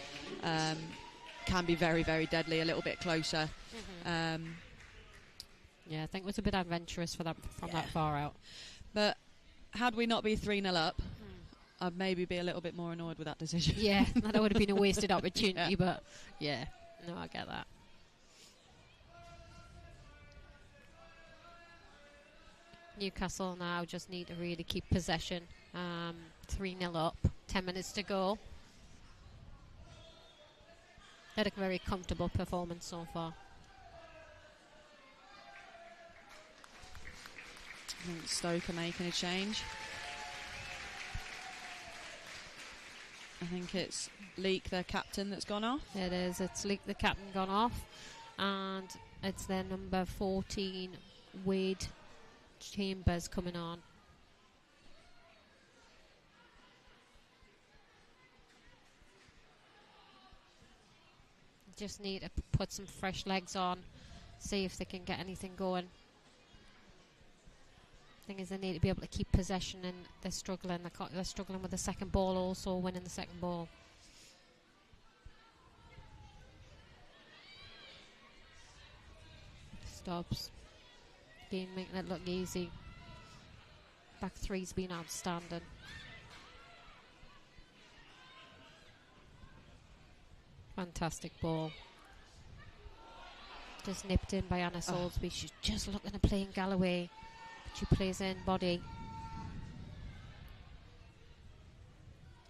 can be very, very deadly a little bit closer. Mm-hmm. Yeah, I think it was a bit adventurous from that far out. But had we not been 3-0 up, I'd maybe be a little bit more annoyed with that decision. Yeah, that would have been a wasted opportunity, but yeah, no, I get that. Newcastle now just need to really keep possession. 3-0 up, 10 minutes to go. Had a very comfortable performance so far. I think Stoke are making a change. I think it's Leek, their captain, that's gone off. It is. It's Leek, the captain, gone off. And it's their number 14, Wade Chambers, coming on. Just need to put some fresh legs on, see if they can get anything going. Thing is, they need to be able to keep possession, and they're struggling. They're struggling with the second ball, also winning the second ball. Stops. Again, making it look easy. Back three's been outstanding. Fantastic ball. Just nipped in by Anna Soulsby. She's just looking to play in Galloway. She plays in Body.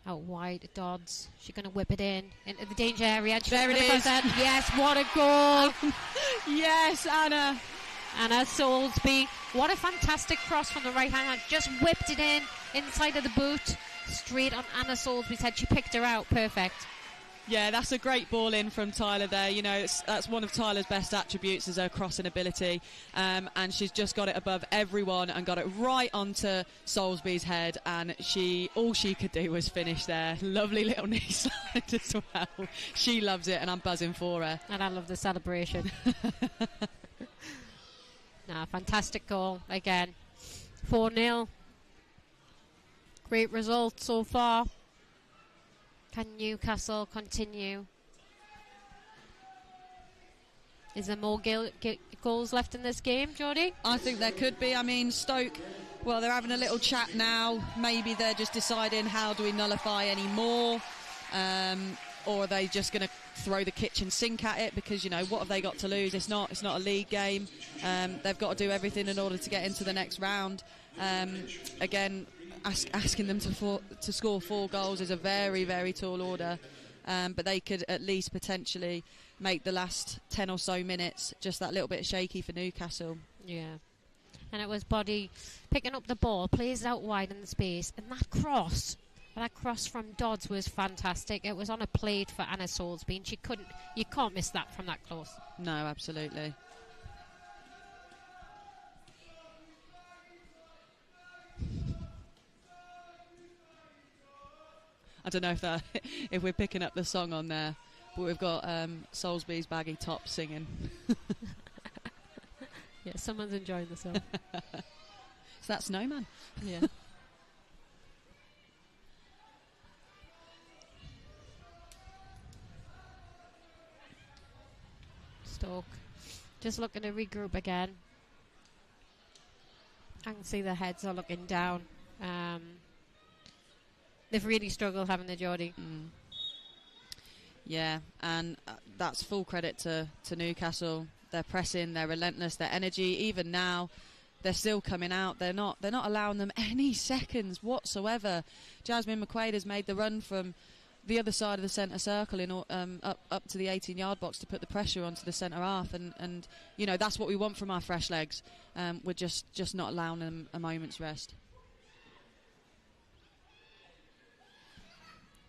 Out wide, Dodds. She's going to whip it in into the danger area. There it is. Yes, what a goal. Yes, Anna. Anna Soulsby. What a fantastic cross from the right hand. Just whipped it in inside of the boot. Straight on Anna Soulsby's head. She picked her out. Perfect. Yeah, that's a great ball in from Tyler there. You know, that's one of Tyler's best attributes is her crossing ability. And she's just got it above everyone and got it right onto Soulsby's head. And all she could do was finish there. Lovely little knee slide as well. She loves it and I'm buzzing for her. And I love the celebration. Fantastic goal again. 4-0. Great result so far. Can Newcastle continue? Is there more goals left in this game, Jodie? I think there could be. I mean, Stoke, well, they're having a little chat now. Maybe they're just deciding how do we nullify any more? Or are they just going to throw the kitchen sink at it? Because, you know, what have they got to lose? It's not a league game. They've got to do everything in order to get into the next round. Again, asking them to score 4 goals is a very, very tall order. But they could at least potentially make the last 10 or so minutes just that little bit shaky for Newcastle. Yeah. And it was Body picking up the ball, plays it out wide in the space. And that cross from Dodds was fantastic. It was on a plate for Anna Soulsby, and you can't miss that from that close. No, absolutely. I don't know if we're picking up the song on there, but we've got Soulsby's Baggy Top singing. Yeah, someone's enjoying the song. It's that Snowman. Yeah. Stoke just looking to regroup again. I can see their heads are looking down. They've really struggled, haven't they, Jodie? Yeah, and that's full credit to Newcastle. They're pressing, they're relentless, their energy. Even now, they're still coming out. They're not allowing them any seconds whatsoever. Jasmine McQuaid has made the run from the other side of the centre circle up to the 18-yard box to put the pressure onto the centre half, and you know that's what we want from our fresh legs. We're just not allowing them a moment's rest.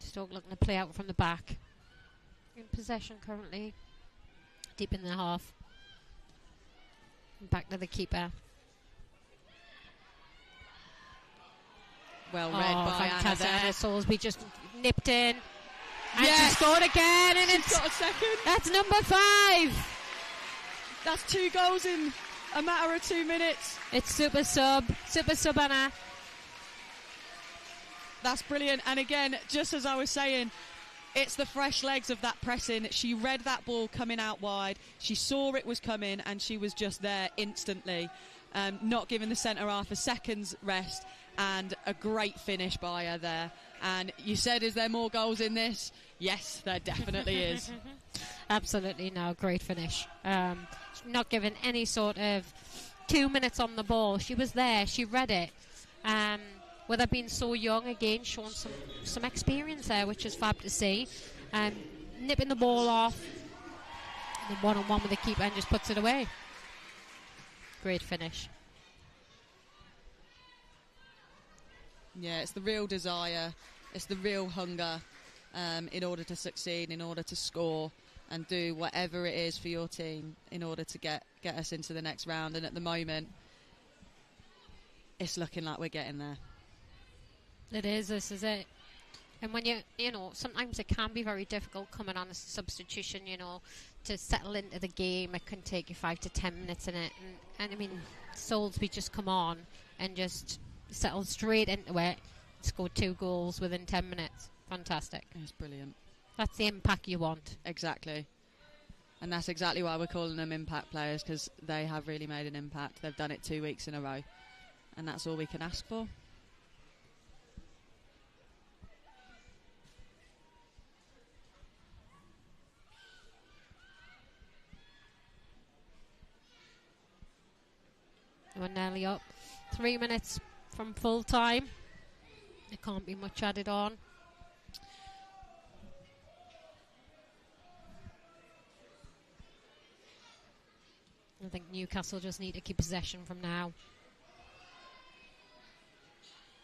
Stoke looking to play out from the back. In possession currently, deep in the half. Back to the keeper. Well read by Anna there. Anna Soulsby just nipped in. And Yes. she scored again, and She's got a second. that's number 5. That's 2 goals in a matter of 2 minutes. It's super sub Anna. That's brilliant. And again, just as I was saying, it's the fresh legs of that pressing. She read that ball coming out wide. She saw it was coming, and she was just there instantly, not giving the centre half a second's rest. And a great finish by her there. And you said, is there more goals in this? Yes, there definitely is. Absolutely, no, great finish. Not given any sort of 2 minutes on the ball. She was there, she read it. With her being so young, again, showing some experience there, which is fab to see. Nipping the ball off, and then one-on-one with the keeper and just puts it away. Great finish. Yeah, it's the real desire, it's the real hunger in order to succeed, in order to score and do whatever it is for your team in order to get us into the next round. And at the moment, it's looking like we're getting there. It is, this is it. And when you know, sometimes it can be very difficult coming on as a substitution, you know, to settle into the game. It can take you 5 to 10 minutes in it. And I mean, Soulsby just come on and just settled straight into it, scored 2 goals within 10 minutes. Fantastic. It's brilliant. That's the impact you want. Exactly. And that's exactly why we're calling them impact players, because they have really made an impact. They've done it 2 weeks in a row. And that's all we can ask for. We're nearly up. 3 minutes from full time. There can't be much added on. I think Newcastle just need to keep possession from now.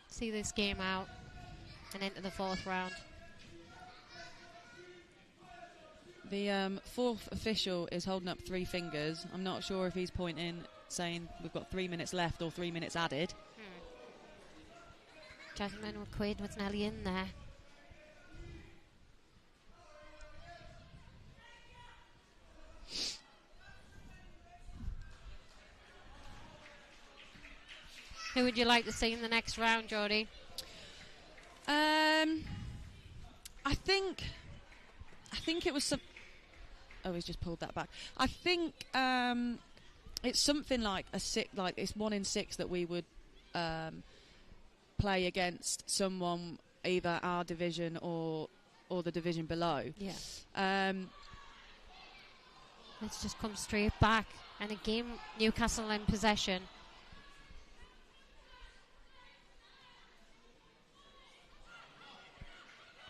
See this game out and into the 4th round. The fourth official is holding up 3 fingers. I'm not sure if he's pointing, saying we've got 3 minutes left or 3 minutes added. Gentleman McQuaid was nearly in there. Who would you like to see in the next round, Jodie? I think it was some. Oh, he's just pulled that back. I think it's something like it's 1 in 6 that we would play against someone either our division or the division below. Yeah. Let's just come straight back, and again Newcastle in possession.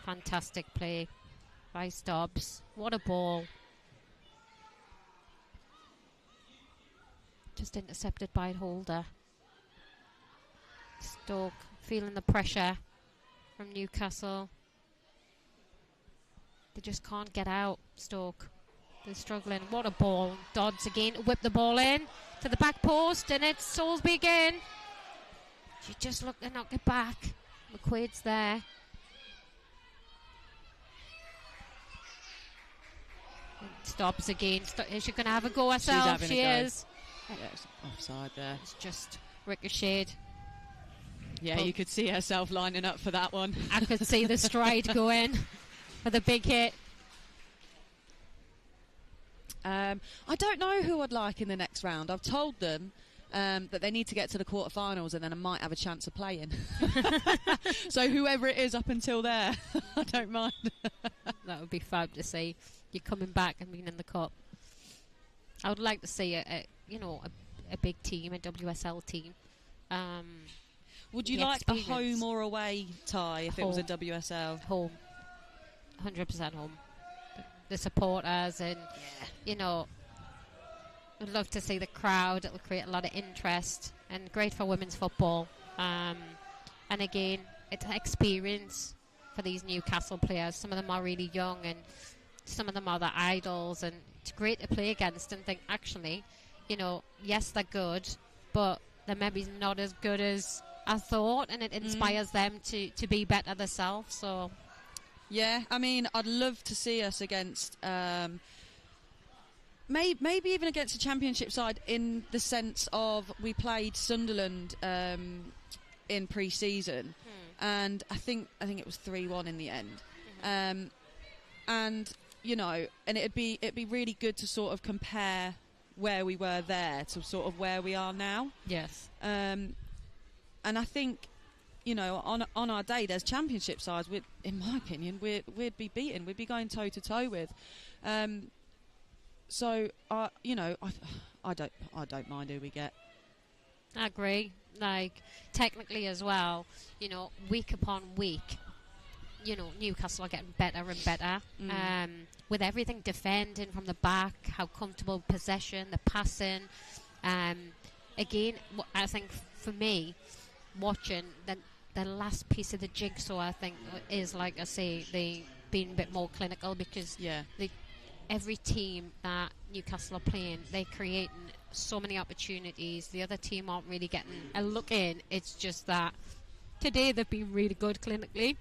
Fantastic play by Stubbs. What a ball. Just intercepted by Holder. Stoke feeling the pressure from Newcastle. They just can't get out, Stoke. They're struggling. What a ball. Dodds again to whip the ball in to the back post, and it's Soulsby again. She just looked to knock it back. McQuaid's there. Stops again. Is she going to have a go herself? She is. Yeah, it's offside there. It's just ricocheted. Yeah, you could see herself lining up for that one. I could see the stride going for the big hit. I don't know who I'd like in the next round. I've told them that they need to get to the quarterfinals, and then I might have a chance of playing. So whoever it is up until there, I don't mind. That would be fab to see. You're coming back and being in the cup. I would like to see a big team, a WSL team. Would you like a home or away tie if it was a WSL? Home. 100% home. The supporters and, I'd love to see the crowd. It'll create a lot of interest and great for women's football. And again, it's an experience for these Newcastle players. Some of them are really young and some of them are the idols, and it's great to play against and think, actually, yes, they're good, but they're maybe not as good as I thought, and it inspires them to be better themselves. So, yeah, I mean, I'd love to see us against, maybe even against a championship side, in the sense of we played Sunderland in pre-season, and I think it was 3-1 in the end, and and it'd be really good to sort of compare where we were there to sort of where we are now. Yes. And I think, on our day, there's championship sides. In my opinion, we'd be beaten. We'd be going toe to toe with. So I don't mind who we get. I agree. Like, technically as well, week upon week, Newcastle are getting better and better. With everything defending from the back, how comfortable possession, the passing. Again, I think for me, watching the last piece of the jigsaw, I think, is, like I say, they being a bit more clinical, because every team that Newcastle are playing, they're creating so many opportunities. The other team aren't really getting a look in. It's just that today they've been really good clinically,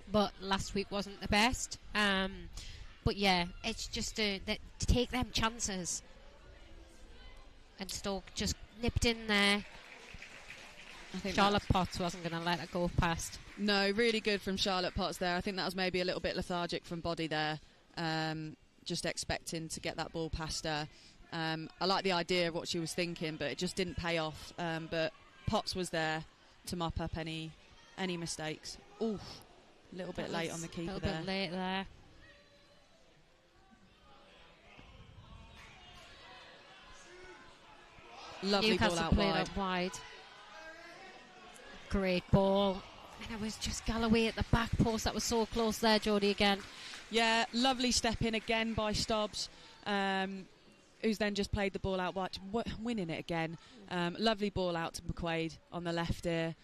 but last week wasn't the best. But yeah, it's just to take them chances. And Stoke just nipped in there. I think Charlotte Potts wasn't going to let it go past. No, really good from Charlotte Potts there. I think that was maybe a little bit lethargic from Body there. Just expecting to get that ball past her. I like the idea of what she was thinking, but it just didn't pay off. But Potts was there to mop up any mistakes. Oof, a little bit late on the keeper there. A little bit late there. Lovely Newcastle ball out played wide. up wide. Great ball. And it was just Galloway at the back post that was so close there, Jodie, again. Yeah, lovely step in again by Stubbs, who's then just played the ball out wide, winning it again. Lovely ball out to McQuaid on the left here,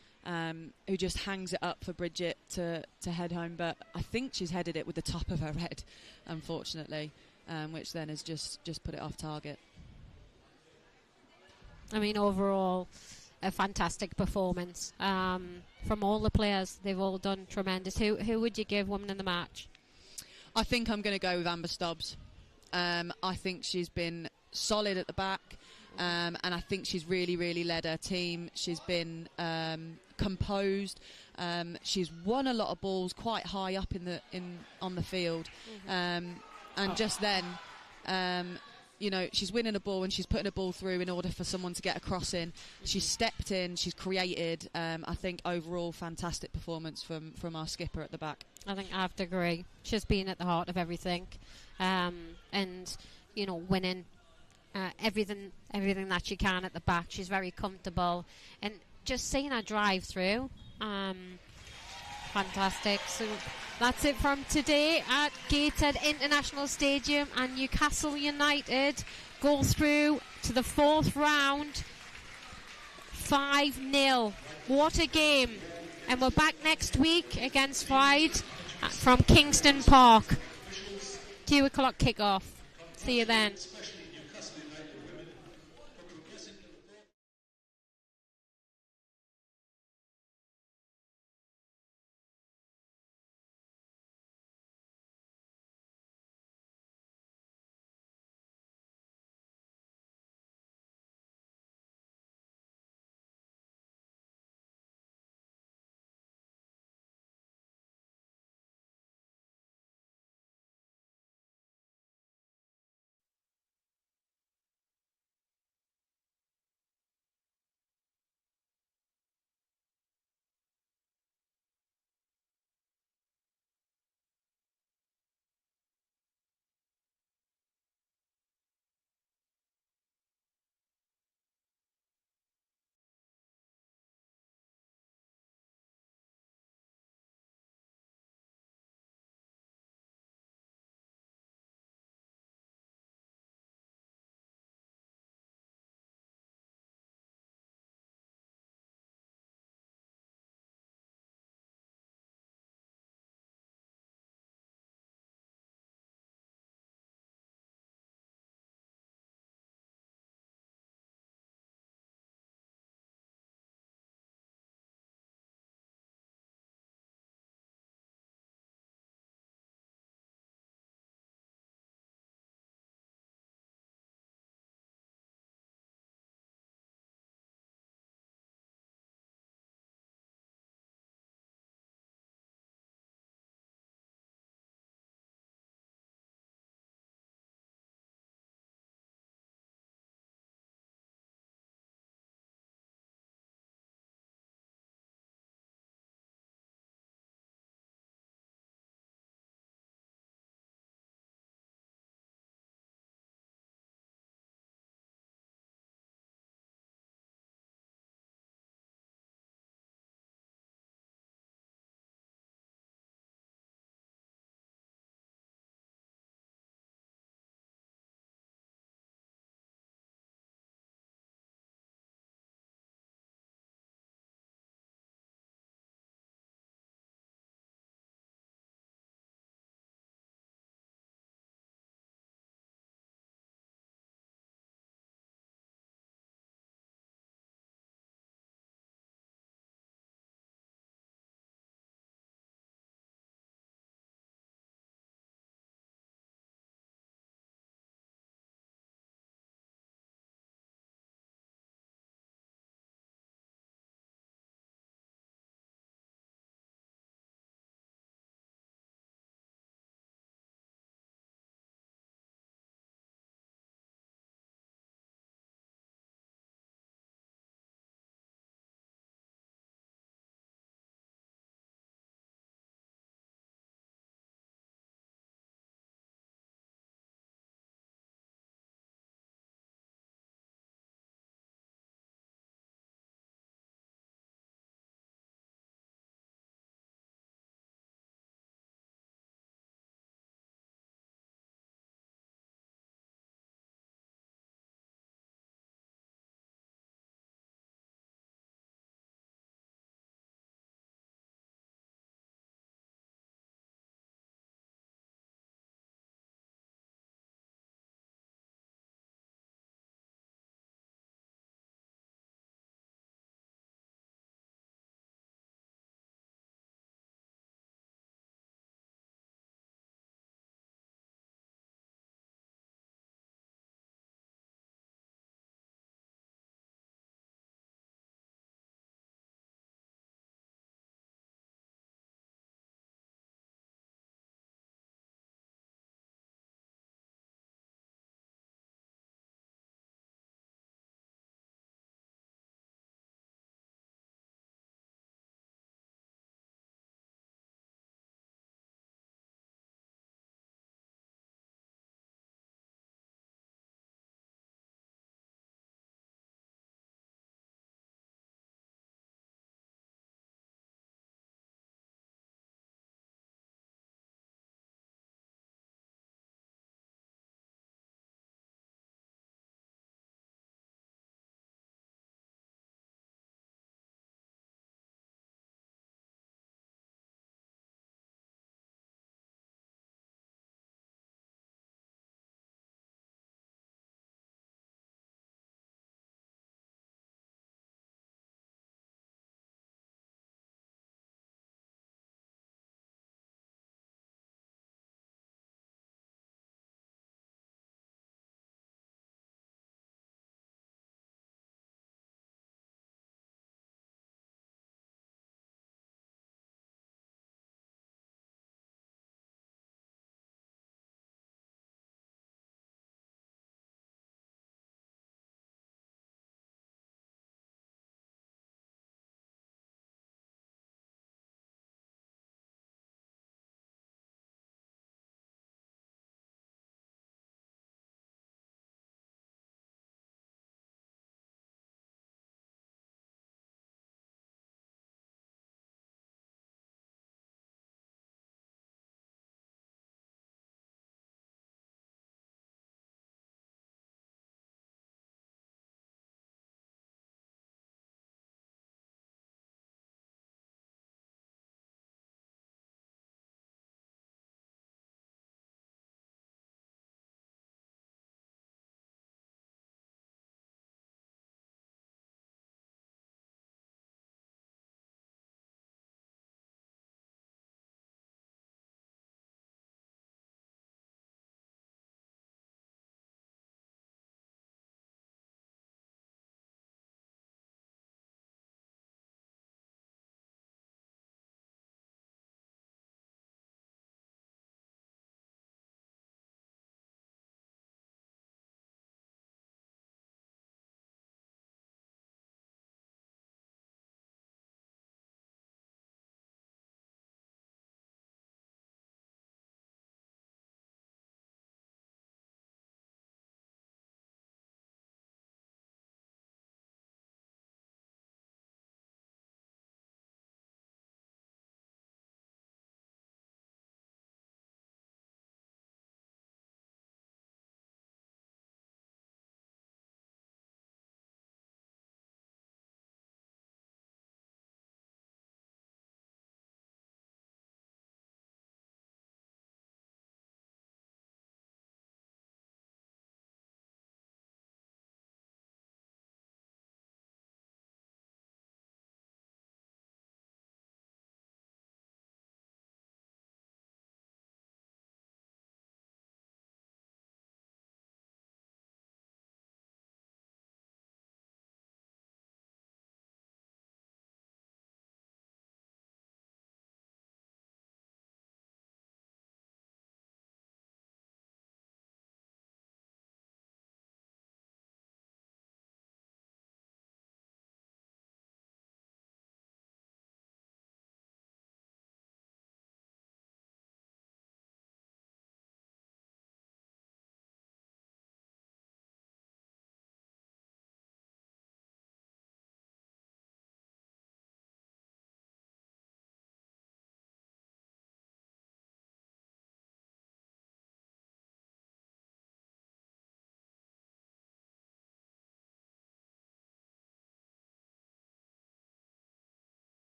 who just hangs it up for Bridget to head home. But I think she's headed it with the top of her head, unfortunately. which then has just put it off target. I mean, overall, a fantastic performance from all the players. They've all done tremendous. Who would you give woman in the match? I think I'm going to go with Amber Stubbs. I think she's been solid at the back, and I think she's really, really led her team. She's been composed. She's won a lot of balls quite high up on the field, and just then, she's winning a ball and she's putting a ball through in order for someone to get a cross in. She's stepped in, she's created. I think overall fantastic performance from our skipper at the back. I think I have to agree. She's been at the heart of everything, and winning everything that she can at the back. She's very comfortable, and just seeing her drive through, fantastic. So that's it from today at Gateshead International Stadium, and Newcastle United go through to the fourth round 5-0. What a game. And we're back next week against Pride from Kingston Park. 2 o'clock kickoff. See you then.